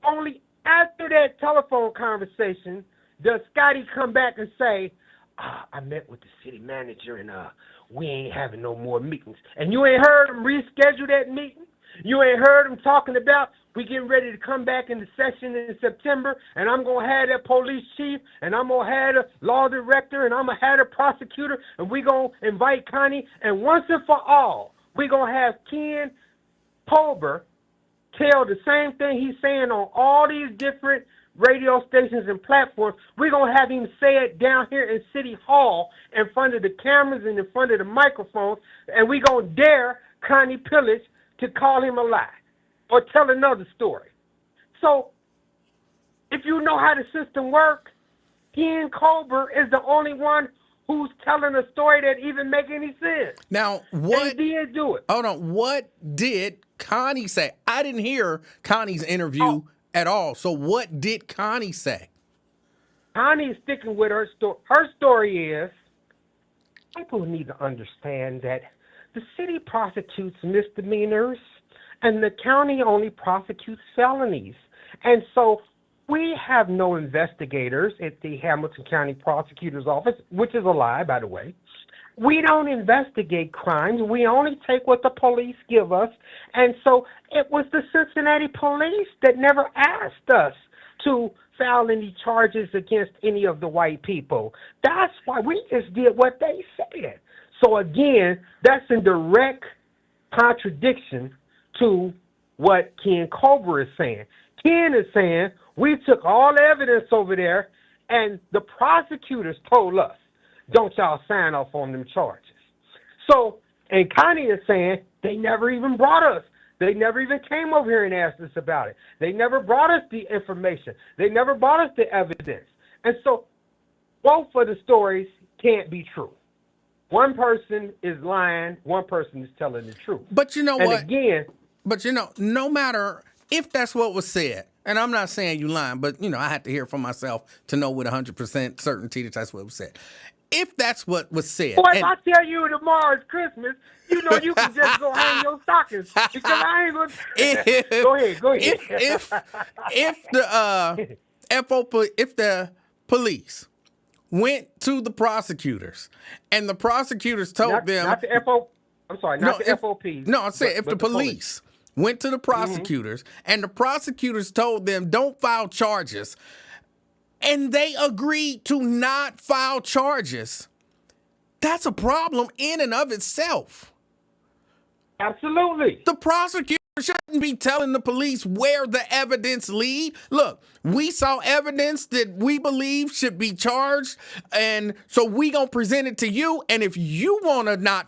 only after that telephone conversation does Scotty come back and say, I met with the city manager and we ain't having no more meetings. And you ain't heard him reschedule that meeting? You ain't heard him talking about we getting ready to come back into session in September, and I'm going to have that police chief, and I'm going to have the law director, and I'm going to have the prosecutor, and we going to invite Connie, and once and for all, we going to have Ken Colbert tell the same thing he's saying on all these different radio stations and platforms. We're going to have him say it down here in City Hall in front of the cameras and in front of the microphones, and we're going to dare Connie Pillage to call him a lie or tell another story. So if you know how the system works, Ken Colbert is the only one who's telling a story that even make any sense. Now, what? And he did do it. Hold on. What did Connie say? I didn't hear Connie's interview at all. So what did Connie say? Connie is sticking with her story. Her story is, people need to understand that the city prosecutes misdemeanors and the county only prosecutes felonies. And so we have no investigators at the Hamilton County Prosecutor's Office, which is a lie, by the way. We don't investigate crimes. We only take what the police give us. And so it was the Cincinnati police that never asked us to file any charges against any of the white people. That's why we just did what they said. So again, that's in direct contradiction to what Ken Colbert is saying. Ken is saying, we took all the evidence over there, and the prosecutors told us, don't y'all sign off on them charges. So, and Connie is saying, they never even brought us. They never even came over here and asked us about it. They never brought us the information. They never brought us the evidence. And so, both of the stories can't be true. One person is lying, one person is telling the truth. But you know and what? Again, but you know, no matter if that's what was said, and I'm not saying you lying, but you know, I had to hear it from myself to know with 100% certainty that that's what was said. If that's what was said. Boy, if I tell you tomorrow's Christmas, you know you can just go hang your stockings. Because I ain't going to... Go ahead. If the police went to the prosecutors and the prosecutors told them... Not the FO... I'm sorry, not the FOP. No, I said if the police went to the prosecutors and the prosecutors told them don't file charges, and they agreed to not file charges, that's a problem in and of itself. Absolutely. The prosecutor shouldn't be telling the police where the evidence lead. Look, we saw evidence that we believe should be charged, and so we gonna present it to you, and if you want to not,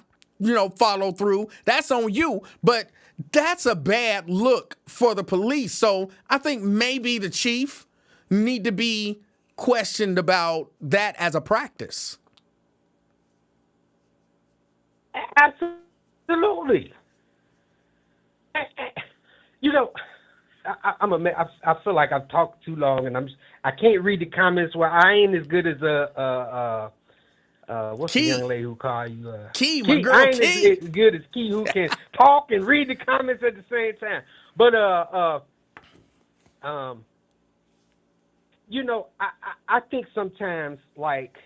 follow through, that's on you. But that's a bad look for the police. So I think maybe the chief need to be questioned about that as a practice. Absolutely. You know, I feel like I've talked too long, and I can't read the comments. Well, I ain't as good as what's the Key. young lady who called you? Key, my Key. girl I ain't Key. as good as Key who can talk and read the comments at the same time. But you know, I think sometimes like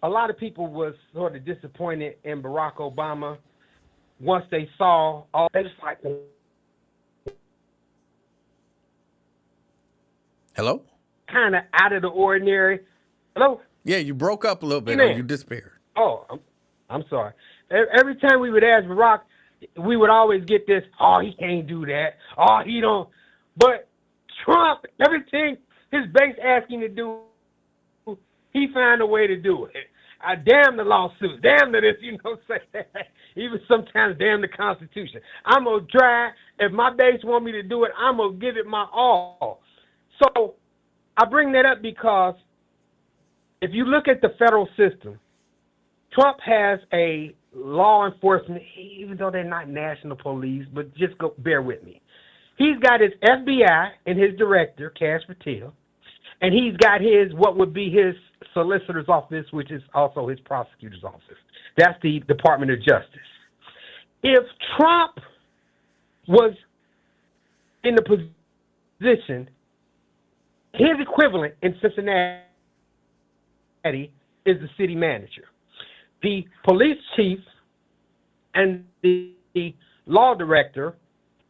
a lot of people was sort of disappointed in Barack Obama once they saw all. They just like. Hello? Kind of out of the ordinary. Hello? Yeah, you broke up a little bit, or Amen. you disappeared. Oh, I'm sorry. Every time we would ask Barack, we would always get this, oh, he can't do that. Oh, he don't. But Trump, everything his base asking to do, he found a way to do it. Damn the lawsuit. Damn the this, say even sometimes damn the Constitution. I'm going to try. If my base want me to do it, I'm going to give it my all. So I bring that up because if you look at the federal system, Trump has a law enforcement, even though they're not national police, but just bear with me. He's got his FBI and his director, Cash Patel, and he's got what would be his solicitor's office, which is also his prosecutor's office. That's the Department of Justice. If Trump was in the position, his equivalent in Cincinnati is the city manager. The police chief and the law director,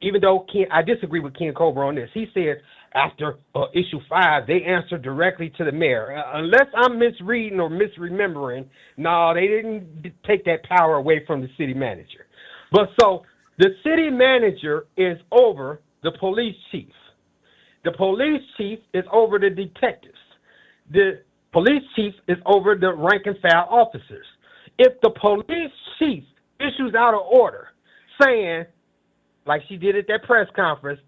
even though I disagree with Ken Cobra on this, he said after issue 5, they answered directly to the mayor. Unless I'm misreading or misremembering, no, they didn't take that power away from the city manager. But so the city manager is over the police chief. The police chief is over the detectives. The police chief is over the rank and file officers. If the police chief issues out an order saying, like she did at that press conference,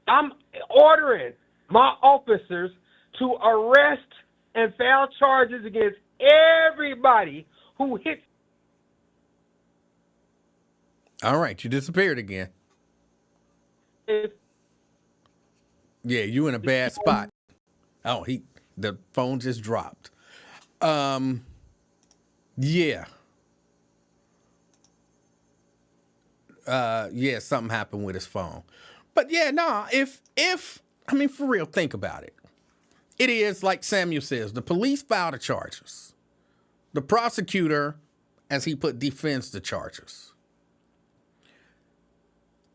I'm ordering my officers to arrest and file charges against everybody who hits. All right, you disappeared again. Yeah, you in a bad spot. Oh, the phone just dropped. Yeah. Yeah, something happened with his phone. But yeah, no, if I mean, for real, think about it. It is like Samuel says, the police file the charges. The prosecutor, as he put, defends the charges.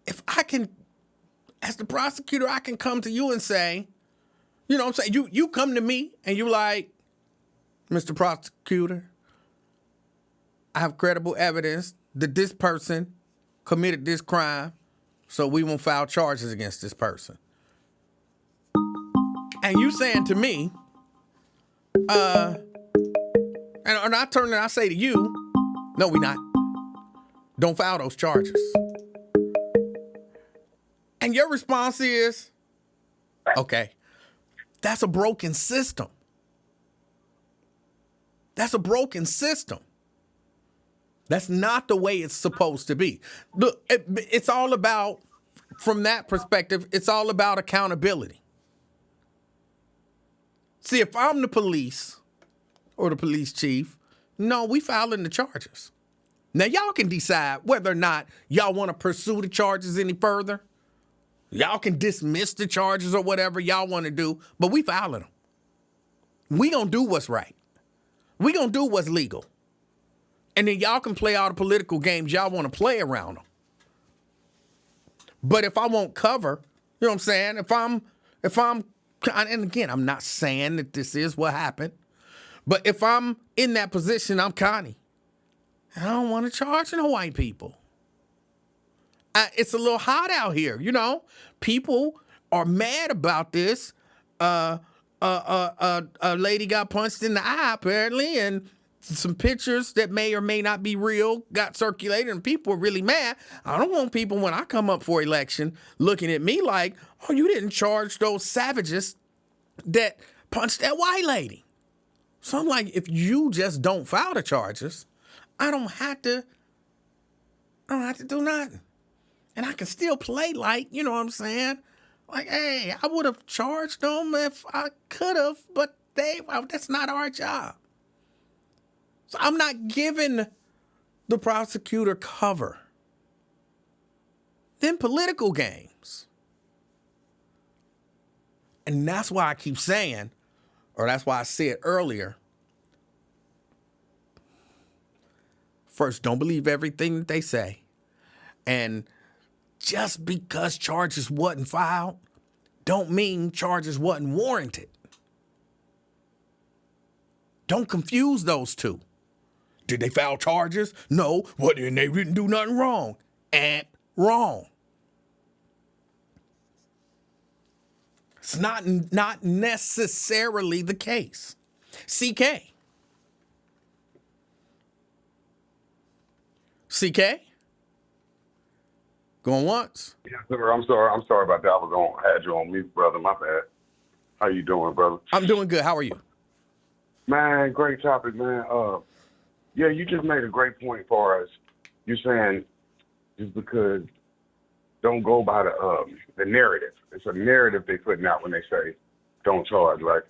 If I can, as the prosecutor, I can come to you and say, you know what I'm saying? You come to me and you like, Mr. Prosecutor, I have credible evidence that this person committed this crime, so we won't file charges against this person. And you saying to me, and I turn and I say to you, no, we not. Don't file those charges. And your response is, okay, that's a broken system. That's a broken system. That's not the way it's supposed to be. Look, it's all about, from that perspective, it's all about accountability. See, if I'm the police or the police chief, no, we filing the charges. Now, y'all can decide whether or not y'all want to pursue the charges any further. Y'all can dismiss the charges or whatever y'all want to do, but we filing them. We gonna do what's right. We gonna do what's legal. And then y'all can play all the political games y'all want to play around them. But if I won't cover, you know what I'm saying? If I'm, and again, I'm not saying that this is what happened, but if I'm in that position, I'm Connie. I don't want to charge no white people. It's a little hot out here, you know. People are mad about this. A lady got punched in the eye, apparently, and some pictures that may or may not be real got circulated, and people are really mad. I don't want people, when I come up for election, looking at me like, oh, you didn't charge those savages that punched that white lady. So I'm like, if you just don't file the charges, I don't have to do nothing. And I can still play like, you know what I'm saying? Like, hey, I would have charged them if I could have, but that's not our job. So I'm not giving the prosecutor cover. Then political games. And that's why I keep saying, or that's why I said earlier, first, don't believe everything that they say. And just because charges wasn't filed, don't mean charges wasn't warranted. Don't confuse those two. Did they file charges? No. Well, then they didn't do nothing wrong. And wrong. It's not necessarily the case. CK. Going once? Yeah, sir. I'm sorry about that. I had you on mute, brother. My bad. How you doing, brother? I'm doing good. How are you? Man, great topic, man. Yeah, you just made a great point for us. You're saying just because don't go by the narrative. It's a narrative they putting out when they say don't charge, right?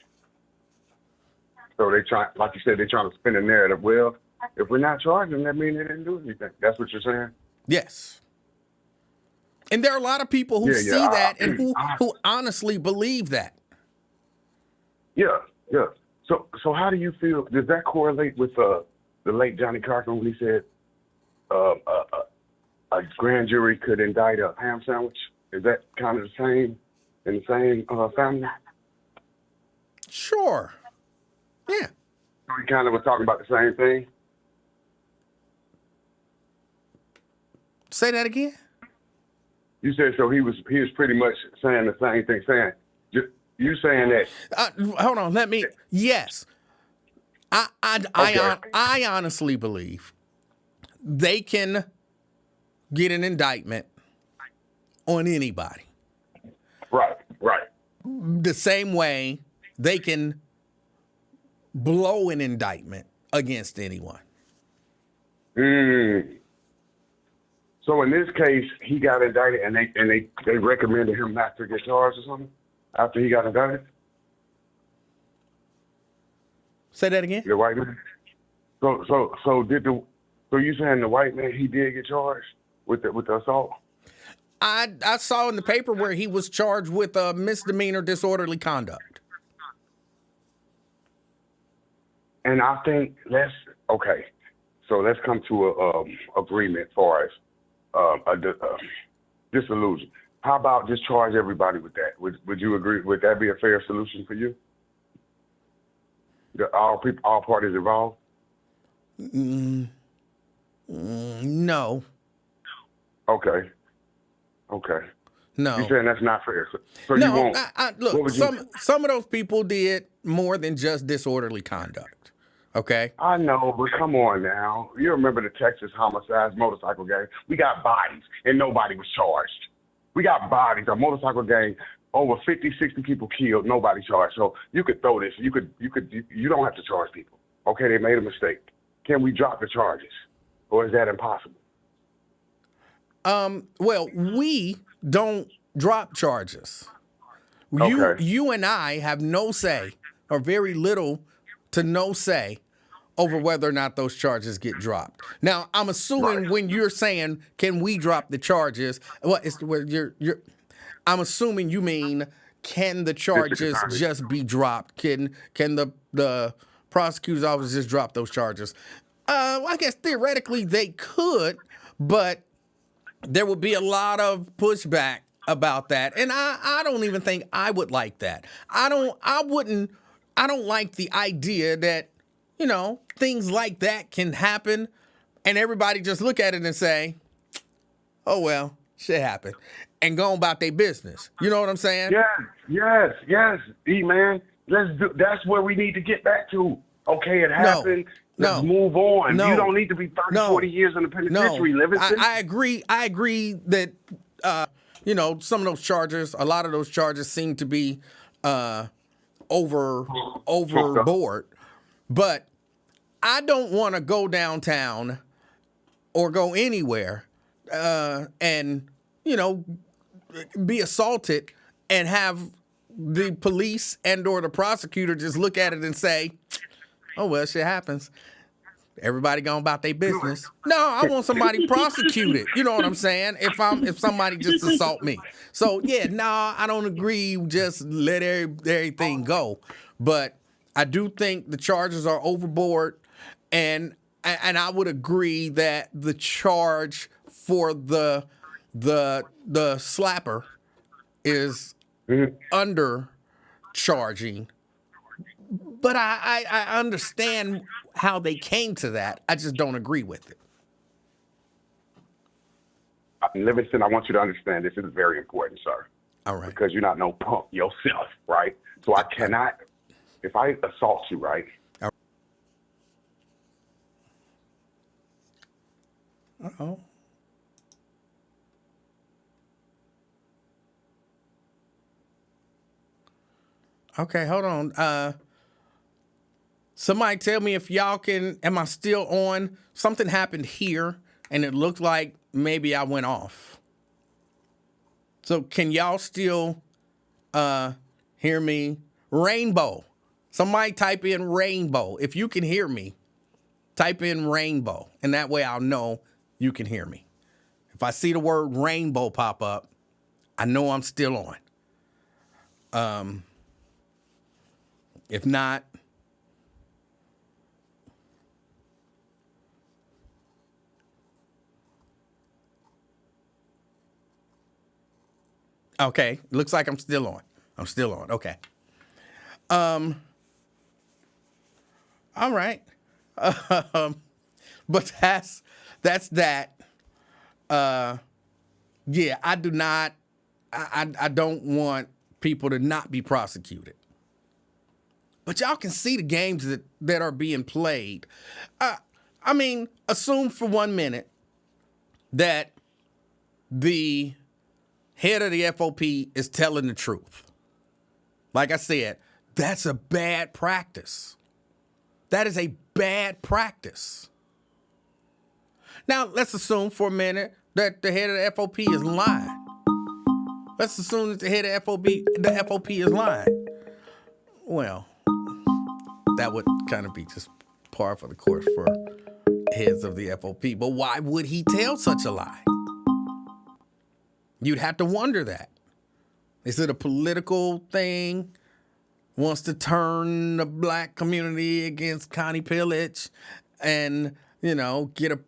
So they try, like you said, they're trying to spin a narrative. Well, if we're not charging, that means they didn't do anything. That's what you're saying? Yes. And there are a lot of people who see that and who honestly believe that. Yeah. So how do you feel? Does that correlate with the late Johnny Carson when he said a grand jury could indict a ham sandwich? Is that kind of the same in the same family? Sure. Yeah. So he kind of was talking about the same thing? Say that again? You said so he was pretty much saying the same thing, saying you saying that. Hold on, yes. I honestly believe they can get an indictment on anybody. Right. The same way they can blow an indictment against anyone. So in this case, he got indicted, and they recommended him not to get charged or something after he got indicted. Say that again. The white man. So you saying the white man he did get charged with the assault? I saw in the paper where he was charged with a misdemeanor disorderly conduct. And I think so let's come to a agreement for us. Disillusion. How about just charge everybody with that? Would you agree? Would that be a fair solution for you? All parties involved? No. Okay. No. You're saying that's not fair. So no, you won't. Look, some of those people did more than just disorderly conduct. Okay? I know, but come on now. You remember the Texas homicides motorcycle gang? We got bodies, and nobody was charged. We got bodies, a motorcycle gang, over 50, 60 people killed, nobody charged. So you could throw this. You don't have to charge people. Okay, they made a mistake. Can we drop the charges? Or is that impossible? Well, we don't drop charges. Okay. You and I have no say, or very little to no say, over whether or not those charges get dropped. Now, I'm assuming when you're saying, can we drop the charges? Well, it's where I'm assuming you mean, can the charges just be dropped? Can the prosecutor's office just drop those charges? I guess theoretically they could, but there would be a lot of pushback about that. And I don't even think I would like that. I don't like the idea that, things like that can happen and everybody just look at it and say, oh, well, shit happened, and go about their business. You know what I'm saying? Yes. E-man, that's where we need to get back to. Okay, it happened. Let's move on. You don't need to be 30, 40 years in the penitentiary, Livingston. I agree that, some of those charges, a lot of those charges seem to be overboard. But I don't want to go downtown or go anywhere and, you know, be assaulted and have the police and or the prosecutor just look at it and say, oh, well, shit happens. Everybody going about their business. No, I want somebody prosecuted. You know what I'm saying? If somebody just assault me. So yeah, nah, I don't agree. Just let everything go. But I do think the charges are overboard, and I would agree that the charge for the slapper is undercharging. But I understand how they came to that. I just don't agree with it. Livingston, I want you to understand this is very important, sir. All right. Because you're not no punk yourself, right? So I cannot, if I assault you, right? Uh-oh. Okay, hold on. Somebody tell me if y'all can, am I still on? Something happened here, and it looked like maybe I went off. So can y'all still hear me? Rainbow. Somebody type in rainbow. If you can hear me, type in rainbow, and that way I'll know you can hear me. If I see the word rainbow pop up, I know I'm still on. If not, okay, looks like I'm still on. I'm still on. Okay. All right. But that's that. Yeah, I do not. I don't want people to not be prosecuted. But y'all can see the games that are being played. I mean, assume for 1 minute that the head of the FOP is telling the truth. Like I said, that's a bad practice. That is a bad practice. Now, let's assume for a minute that the head of the FOP is lying. Let's assume that the head of the FOP is lying. Well, that would kind of be just par for the course for heads of the FOP. But why would he tell such a lie? You'd have to wonder that. Is it a political thing? Wants to turn the black community against Connie Pillage and, you know, get a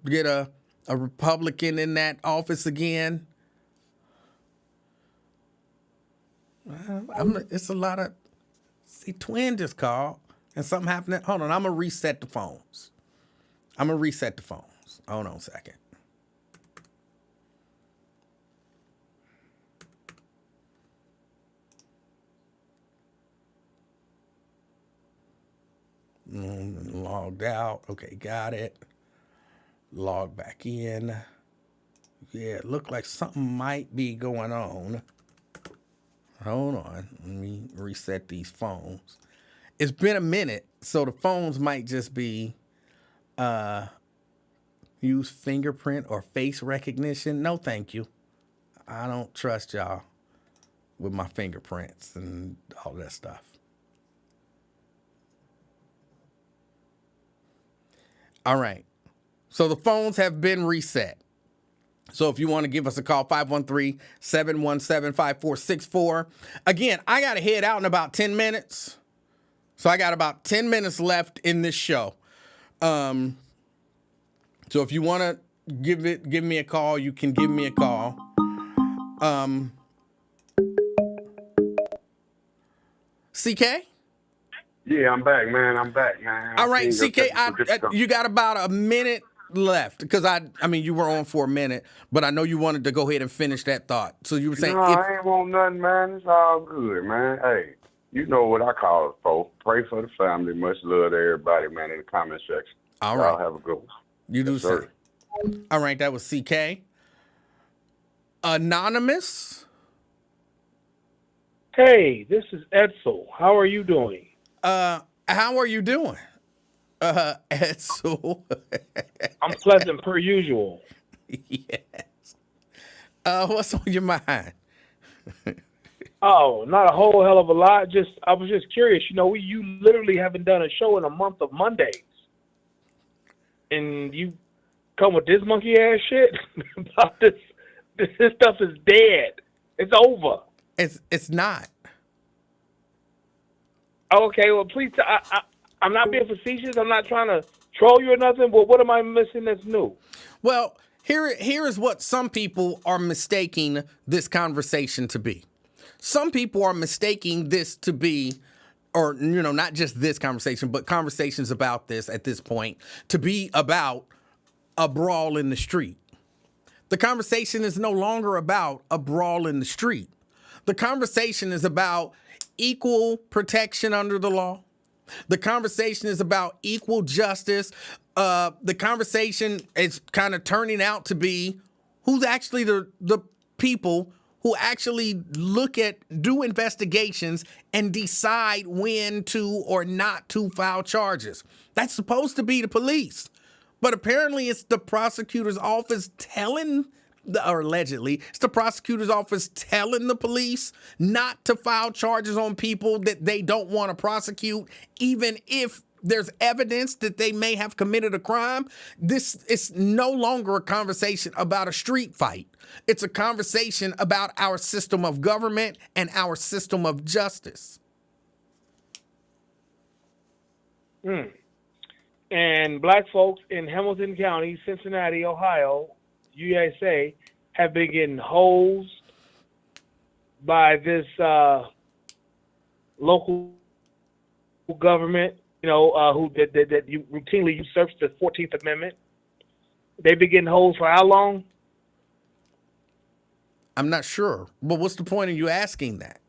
Republican in that office again? It's a lot of... See, Twin just called and something happened. Hold on, I'm going to reset the phones. Hold on a second. Logged out. Okay, got it. Log back in. Yeah, it looked like something might be going on. Hold on. Let me reset these phones. It's been a minute, so the phones might just be use fingerprint or face recognition. No, thank you. I don't trust y'all with my fingerprints and all that stuff. All right. So the phones have been reset. So if you want to give us a call, 513-717-5464. Again, I got to head out in about 10 minutes. So I got about 10 minutes left in this show. So if you want to give me a call, you can give me a call. CK? Yeah, I'm back, man. All right, CK, you got about a minute left because I mean, you were on for a minute, but I know you wanted to go ahead and finish that thought. So you were saying, no, I ain't want nothing, man. It's all good, man. Hey, you know what I call it, folks. Pray for the family. Much love to everybody, man, in the comment section. All right. Y'all have a good one. You do say. All right, that was CK. Anonymous. Hey, this is Edsel. How are you doing? How are you doing? Ed Sewell. I'm pleasant per usual. Yes. What's on your mind? Oh, not a whole hell of a lot. I was just curious. You literally haven't done a show in a month of Mondays, and you come with this monkey ass shit about this. This stuff is dead. It's over. It's not. Okay, well, please. I'm not being facetious. I'm not trying to troll you or nothing. But what am I missing that's new? Well, here is what some people are mistaking this conversation to be. Some people are mistaking this to be, or not just this conversation, but conversations about this at this point to be about a brawl in the street. The conversation is no longer about a brawl in the street. The conversation is about equal protection under the law. The conversation is about equal justice. The conversation is kind of turning out to be who's actually the people who actually do investigations and decide when to or not to file charges. That's supposed to be the police. But apparently it's the prosecutor's office allegedly, it's the prosecutor's office telling the police not to file charges on people that they don't want to prosecute, even if there's evidence that they may have committed a crime. This is no longer a conversation about a street fight. It's a conversation about our system of government and our system of justice. And black folks in Hamilton County, Cincinnati, Ohio, USA, have been getting hosed by this local government, that you routinely usurps the 14th Amendment. They've been getting hosed for how long? I'm not sure. But what's the point of you asking that?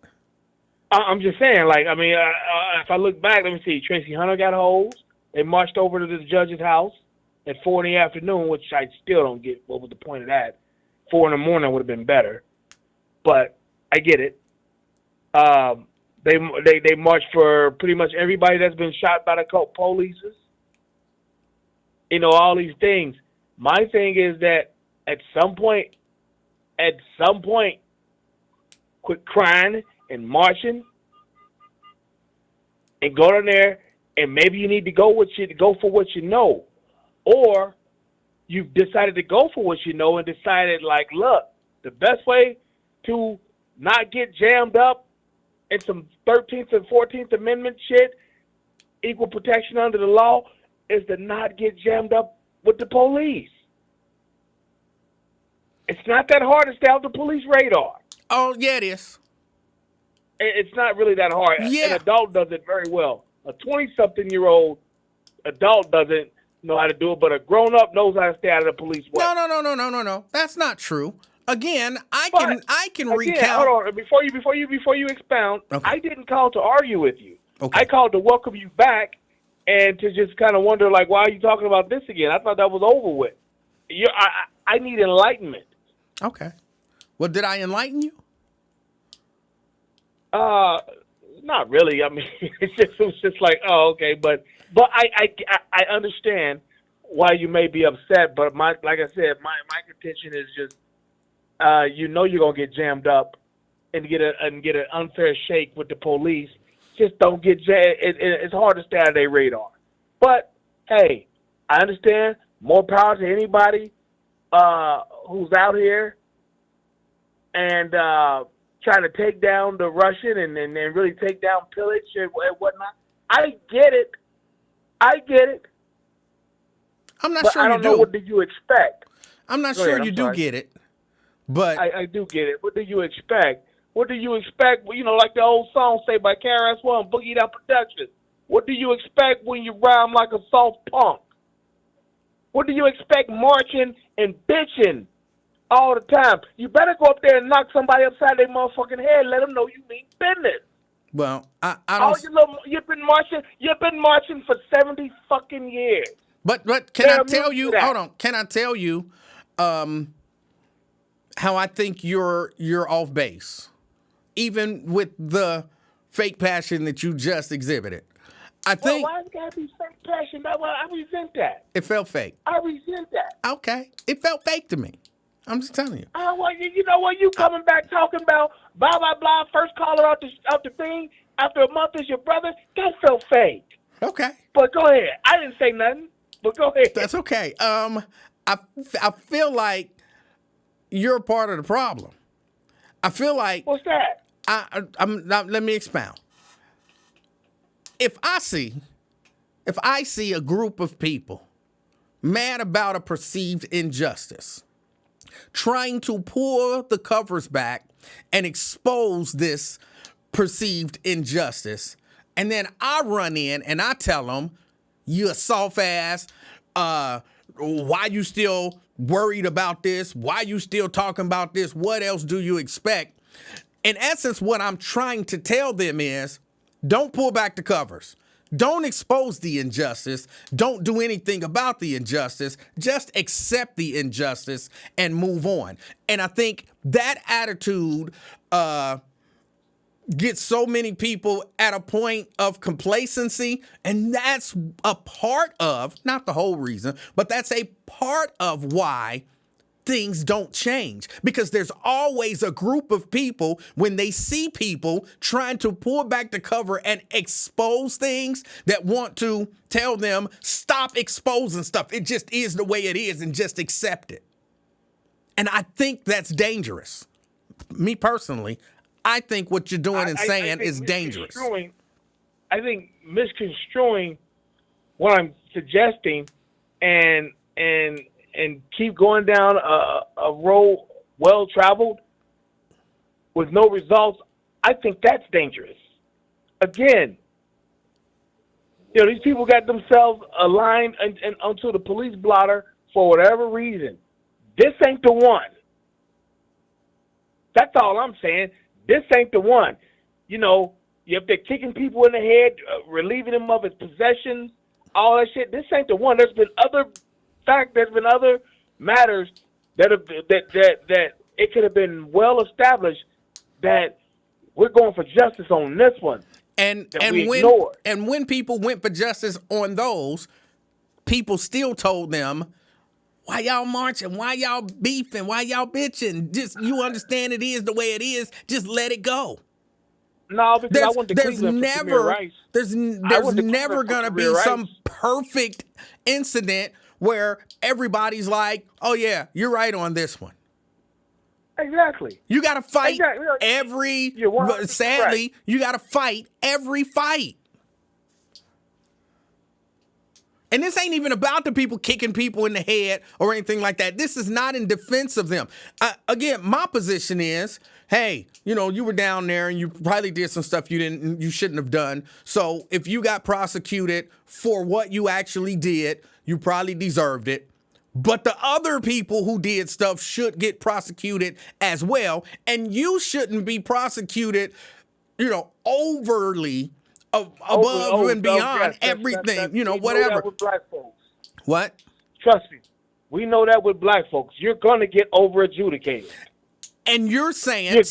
I'm just saying, if I look back, let me see. Tracy Hunter got hosed. They marched over to the judge's house at 4 in the afternoon, which I still don't get what was the point of that. 4 in the morning would have been better. But I get it. They marched for pretty much everybody that's been shot by the police. All these things. My thing is that at some point, quit crying and marching and go down there, and maybe you need to go for what you know. Or you've decided to go for what you know and decided, look, the best way to not get jammed up in some 13th and 14th Amendment shit, equal protection under the law, is to not get jammed up with the police. It's not that hard to stay off the police radar. Oh, yeah, it is. It's not really that hard. Yeah. An adult does it very well. A 20-something-year-old adult doesn't know how to do it, but a grown-up knows how to stay out of the police way. No. That's not true. Again, I can recount. Hold on. Before you expound, okay. I didn't call to argue with you. Okay. I called to welcome you back and to just kind of wonder, why are you talking about this again? I thought that was over with. I need enlightenment. Okay. Well, did I enlighten you? Not really. I mean, it was just like, oh, okay. But I understand why you may be upset. But like I said, my contention is just, you're gonna get jammed up and get an unfair shake with the police. Just don't get jammed. It's hard to stay out of their radar. But hey, I understand. More power to anybody who's out here and trying to take down the Russian and really take down pillage and whatnot. I get it. I'm not but sure I don't you do. know, what did you expect? I'm not Go sure ahead, you I'm do sorry. get it. But I do get it. What do you expect? What do you expect? Like the old song say by KRS-One, Boogie Down Productions. What do you expect when you rhyme like a soft punk? What do you expect marching and bitching all the time? You better go up there and knock somebody upside their motherfucking head. Let them know you mean business. well, I don't. You've been marching for 70 fucking years. But can I Damn, tell you you? do that. Hold on. Can I tell you how I think you're off base, even with the fake passion that you just exhibited? I think why it gotta be fake passion? I resent that. it felt fake. I resent that. Okay, it felt fake to me. I'm just telling you. Well, you know what? You coming back talking about blah blah blah. First caller out the thing after a month is your brother. That felt fake. Okay, But go ahead. I didn't say nothing. But go ahead. that's okay. I feel like you're a part of the problem. I feel like What's that? I'm not. Let me expound. If I see a group of people mad about a perceived injustice, trying to pull the covers back and expose this perceived injustice, and then I run in and I tell them, "You a soft ass. Why you still worried about this? Why you still talking about this? What else do you expect?" In essence, what I'm trying to tell them is, don't pull back the covers. Don't expose the injustice. Don't do anything about the injustice. Just accept the injustice and move on. And I think that attitude gets so many people at a point of complacency. And that's a part of, not the whole reason, but that's a part of why things don't change, because there's always a group of people, when they see people trying to pull back the cover and expose things, that want to tell them, stop exposing stuff. It just is the way it is and just accept it. And I think that's dangerous. Me personally, I think what you're doing and saying is dangerous. I think misconstruing what I'm suggesting and keep going down a road well traveled with no results, I think that's dangerous. Again, these people got themselves aligned and onto the police blotter for whatever reason. This ain't the one. That's all I'm saying. This ain't the one. If they're kicking people in the head, relieving them of his possessions, all that shit, this ain't the one. There's been other matters that it could have been well established that we're going for justice on this one. And when people went for justice on those, people still told them, why y'all marching? Why y'all beefing? Why y'all bitching? Just, you understand it is the way it is. Just let it go. No, because I went to Cleveland for Tamir Rice. There's never going to be some perfect incident where everybody's like, oh, yeah, you're right on this one. Exactly. You got to fight every sadly, you got to fight every fight. And this ain't even about the people kicking people in the head or anything like that. This is not in defense of them. Again, my position is, hey, you were down there and you probably did some stuff you shouldn't have done. So if you got prosecuted for what you actually did, you probably deserved it. But the other people who did stuff should get prosecuted as well. And you shouldn't be prosecuted, overly above and beyond everything, whatever. Know that with black folks. What? Trust me. We know that with black folks. You're going to get over adjudicated. And you're saying,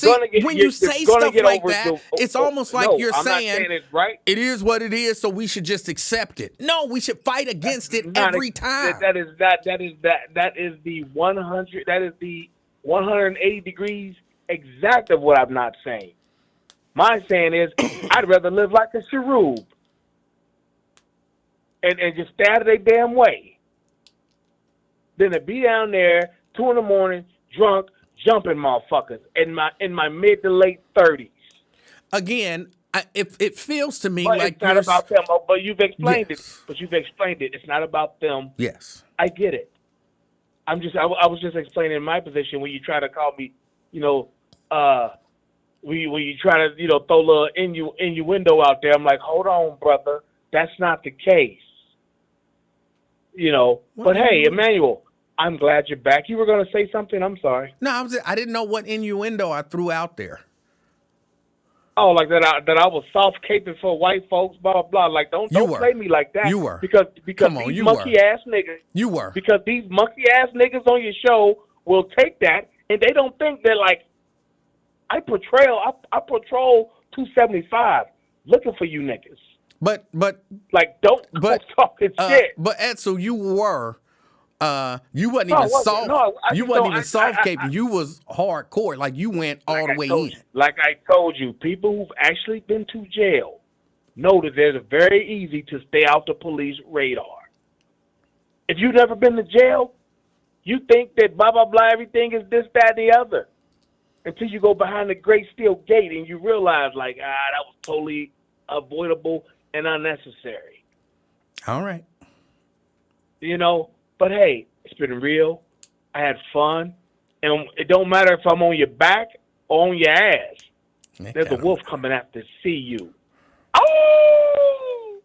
when you say stuff like that, it's almost like you're saying, it's right. It is what it is, so we should just accept it. No, we should fight against it every time. That is the 100. That is the 180 degrees exact of what I'm not saying. My saying is, I'd rather live like a cherub and just stay out of their damn way than to be down there 2 a.m, drunk, jumping motherfuckers in my mid to late 30s. Again, it feels to me but like it's not about them. But you've explained it. Yes. But you've explained it. It's not about them. Yes, I get it. I was just explaining my position when you try to call me, when you try to throw a little innuendo out there. I'm like, hold on, brother, that's not the case. But hey, Emanuel, I'm glad you're back. You were going to say something? I'm sorry. No, I didn't know what innuendo I threw out there. Oh, like that I was soft caping for white folks, blah blah blah. Like don't play me like that. You were. Because these monkey ass niggas. You were. Because these monkey ass niggas on your show will take that and they don't think that like I patrol 275 looking for you niggas. But Like, don't go talking shit. but Edsel, you were you wasn't No, I even wasn't. soft. No, I You just wasn't don't. even soft caping. You was hardcore. Like you went all the way in. Like I told you, people who've actually been to jail know that it's very easy to stay out the police radar. If you've never been to jail, you think that blah, blah, blah, everything is this, that, and the other. Until you go behind the great steel gate and you realize, like, that was totally avoidable and unnecessary. All right. You know? But, hey, it's been real. I had fun. And it don't matter if I'm on your back or on your ass. There's a wolf coming after to see you. Oh!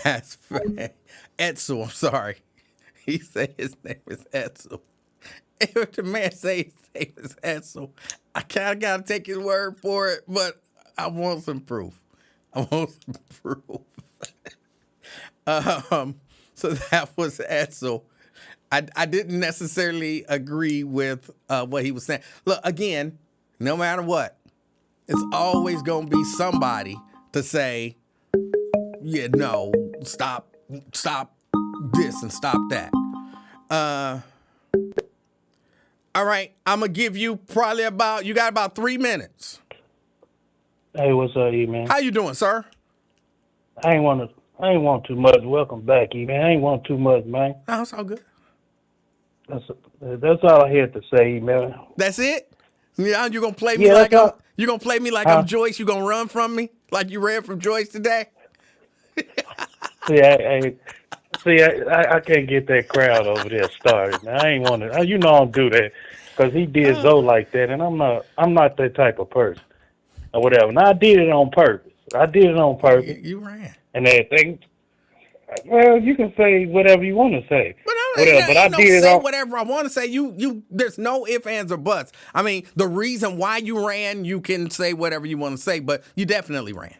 That's right. Edsel, I'm sorry. He said his name is Edsel. If the man say his name is Edsel, I kind of got to take his word for it, but I want some proof. So that was Edsel. I didn't necessarily agree with what he was saying. Look, again, no matter what, it's always going to be somebody to say, yeah, no, stop this and stop that. All right, I'm gonna give you probably you got about 3 minutes. Hey, what's up, E-Man? How you doing, sir? I ain't want too much. Welcome back, E-Man. I ain't want too much, man. No, it's all good. That's all I had to say, E-Man. That's it? Yeah, you gonna play me you gonna play me like I'm Joyce? You gonna run from me like you ran from Joyce today? See, I can't get that crowd over there started. Man. I ain't want to. You know I don't do that because he did Zoe like that, and I'm not that type of person or whatever. And I did it on purpose. You ran. And everything. Well, you can say whatever you want to say. But I did say whatever I want to say. You there's no ifs, ands, or buts. I mean, the reason why you ran, you can say whatever you want to say, but you definitely ran.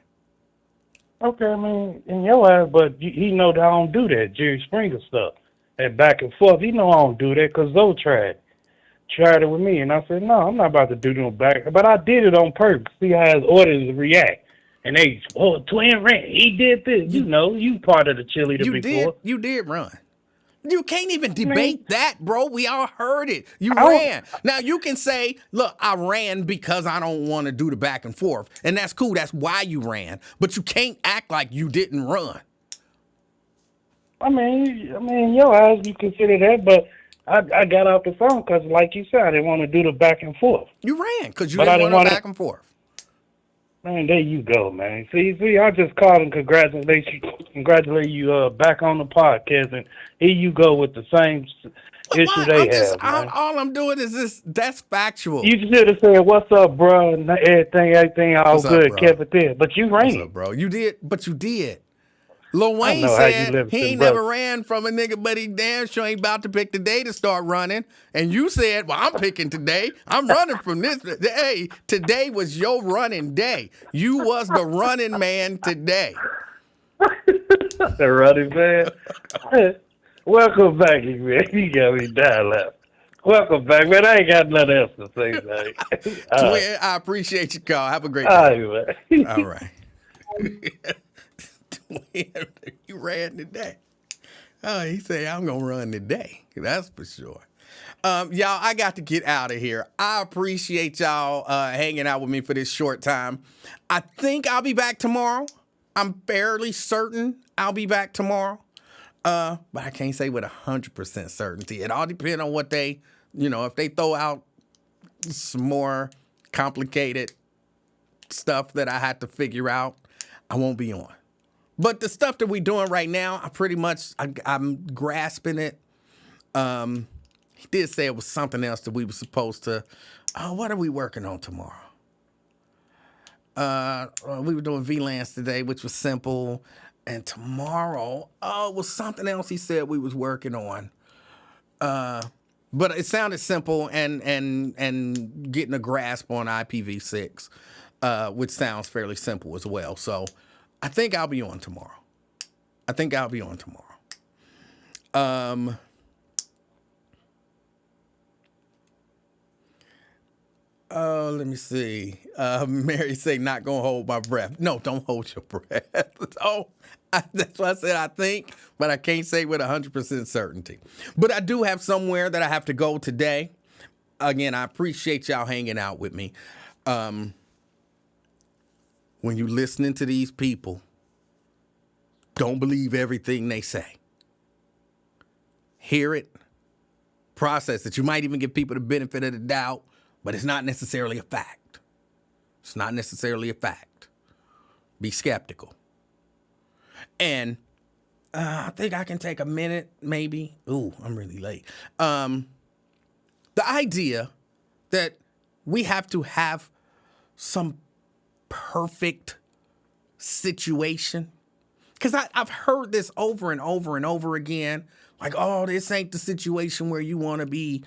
Okay, I mean, in your ass, but he know that I don't do that Jerry Springer stuff and back and forth. He know I don't do that because Zoe tried it with me, and I said, no, I'm not about to do no back. But I did it on purpose. See how his orders react. And they, twin ran. He did this. You part of the cheerleader before. You did run. You can't even debate that, bro. We all heard it. You ran. Now, you can say, look, I ran because I don't want to do the back and forth. And that's cool. That's why you ran. But you can't act like you didn't run. I mean, your eyes, you consider that, but I got off the phone because, like you said, I didn't want to do the back and forth. You ran because you didn't want to back and forth. Man, there you go, man. See, I just called and congratulate you back on the podcast, and here you go with the same issue they have, man. All I'm doing is this. That's factual. You should have said, "What's up, bro?" And everything all good, up, kept it there. But you ran. What's up, bro? You did, but you did. Lil Wayne how said he ain't never ran from a nigga, but he damn sure ain't about to pick the day to start running. And you said, well, I'm picking today. I'm running from this. Hey, today was your running day. You was the running man today. The running man? Welcome back, man. You got me dying laughing. Welcome back, man. I ain't got nothing else to say, man. Twin, I appreciate your call. Have a great day. All right. You ran today. Oh, he said, I'm going to run today. That's for sure. Y'all, I got to get out of here. I appreciate y'all hanging out with me for this short time. I think I'll be back tomorrow. I'm fairly certain I'll be back tomorrow. But I can't say with 100% certainty. It all depends on what they, if they throw out some more complicated stuff that I had to figure out, I won't be on. But the stuff that we're doing right now, I'm grasping it. He did say it was something else that we were supposed to. What are we working on tomorrow? We were doing VLANs today, which was simple. And tomorrow, it was something else he said we was working on. But it sounded simple and getting a grasp on IPv6, which sounds fairly simple as well. So I think I'll be on tomorrow. Let me see. Mary say, not gonna hold my breath. No, don't hold your breath. Oh, that's why I said I think, but I can't say with 100% certainty. But I do have somewhere that I have to go today. Again, I appreciate y'all hanging out with me. When you're listening to these people, don't believe everything they say. Hear it, process it. You might even give people the benefit of the doubt, but it's not necessarily a fact. It's not necessarily a fact. Be skeptical. And I think I can take a minute, maybe. Ooh, I'm really late. The idea that we have to have some perfect situation. Because I've heard this over and over and over again. Like, oh, this ain't the situation where you want to be,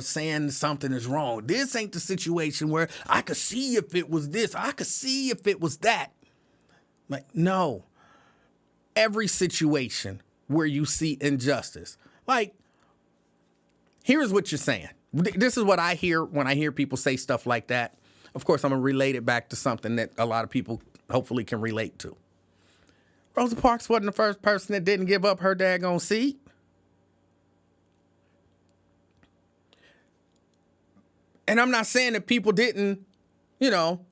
saying something is wrong. This ain't the situation where I could see if it was this. I could see if it was that. Like, no. Every situation where you see injustice. Like, here's what you're saying. This is what I hear when I hear people say stuff like that. Of course, I'm going to relate it back to something that a lot of people hopefully can relate to. Rosa Parks wasn't the first person that didn't give up her daggone seat. And I'm not saying that people didn't,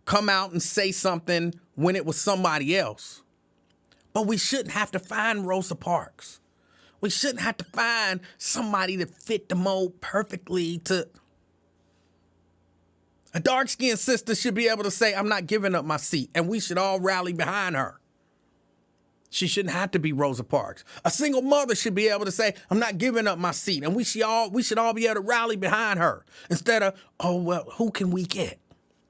come out and say something when it was somebody else. But we shouldn't have to find Rosa Parks. We shouldn't have to find somebody that fit the mold perfectly to... A dark-skinned sister should be able to say, I'm not giving up my seat, and we should all rally behind her. She shouldn't have to be Rosa Parks. A single mother should be able to say, I'm not giving up my seat, and we should all be able to rally behind her. Instead of, oh, well, who can we get?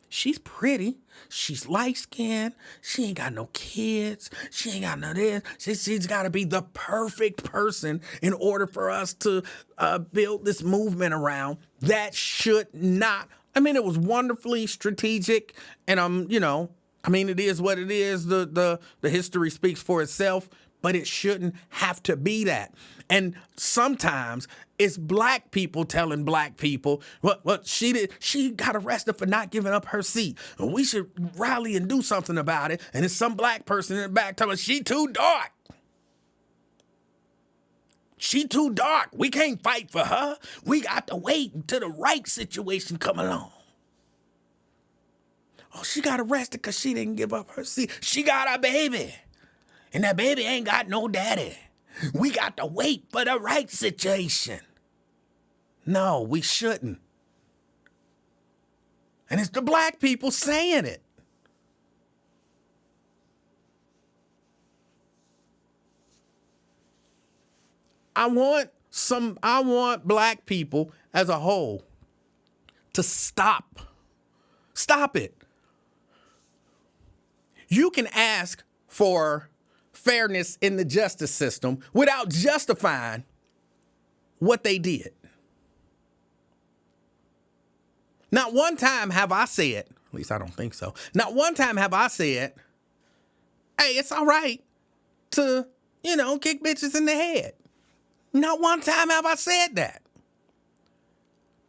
She's pretty. She's light-skinned. She ain't got no kids. She ain't got none of this. She's got to be the perfect person in order for us to build this movement around. That should not. I mean, it was wonderfully strategic, and it is what it is. The history speaks for itself, but it shouldn't have to be that. And sometimes it's black people telling black people, what she did, she got arrested for not giving up her seat. We should rally and do something about it. And it's some black person in the back telling us, she too dark. She too dark. We can't fight for her. We got to wait until the right situation come along. Oh, she got arrested because she didn't give up her seat. She got a baby. And that baby ain't got no daddy. We got to wait for the right situation. No, we shouldn't. And it's the black people saying it. I want black people as a whole to stop. Stop it. You can ask for fairness in the justice system without justifying what they did. Not one time have I said, at least I don't think so, not one time have I said, hey, it's all right to, kick bitches in the head. Not one time have I said that.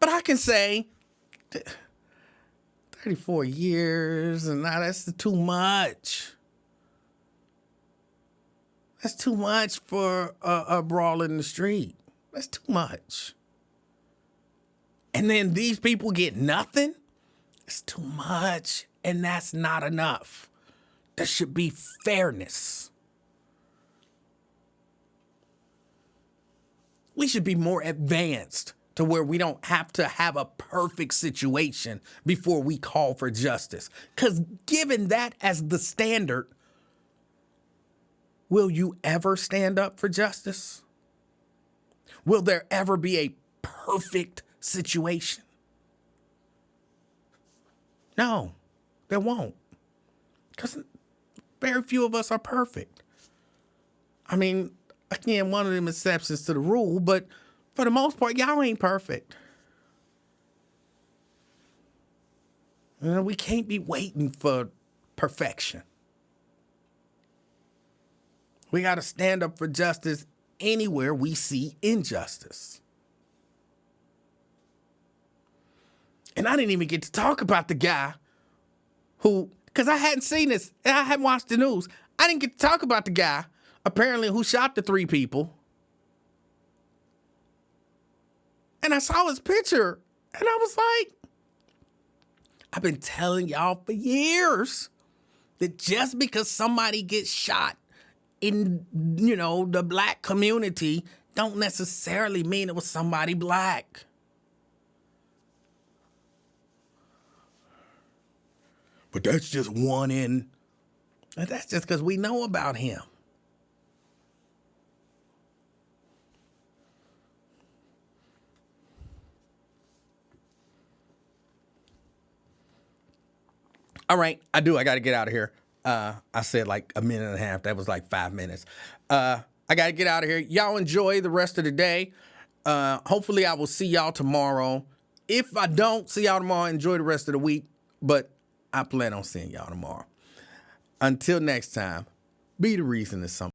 But I can say 34 years, and now that's too much. That's too much for a brawl in the street. That's too much. And then these people get nothing? It's too much, and that's not enough. There should be fairness. We should be more advanced to where we don't have to have a perfect situation before we call for justice. Because given that as the standard, will you ever stand up for justice? Will there ever be a perfect situation? No, there won't. Because very few of us are perfect. I mean, again, one of them exceptions to the rule, but for the most part, y'all ain't perfect. We can't be waiting for perfection. We got to stand up for justice anywhere we see injustice. And I didn't even get to talk about the guy who, because I hadn't seen this, and I hadn't watched the news. I didn't get to talk about the guy, apparently, who shot the 3 people. And I saw his picture, and I was like, I've been telling y'all for years that just because somebody gets shot in, the black community don't necessarily mean it was somebody black. But that's just one in. That's just because we know about him. All right, I got to get out of here. I said like a minute and a half. That was like 5 minutes. I got to get out of here. Y'all enjoy the rest of the day. Hopefully I will see y'all tomorrow. If I don't see y'all tomorrow, enjoy the rest of the week. But I plan on seeing y'all tomorrow. Until next time, be the reason that something.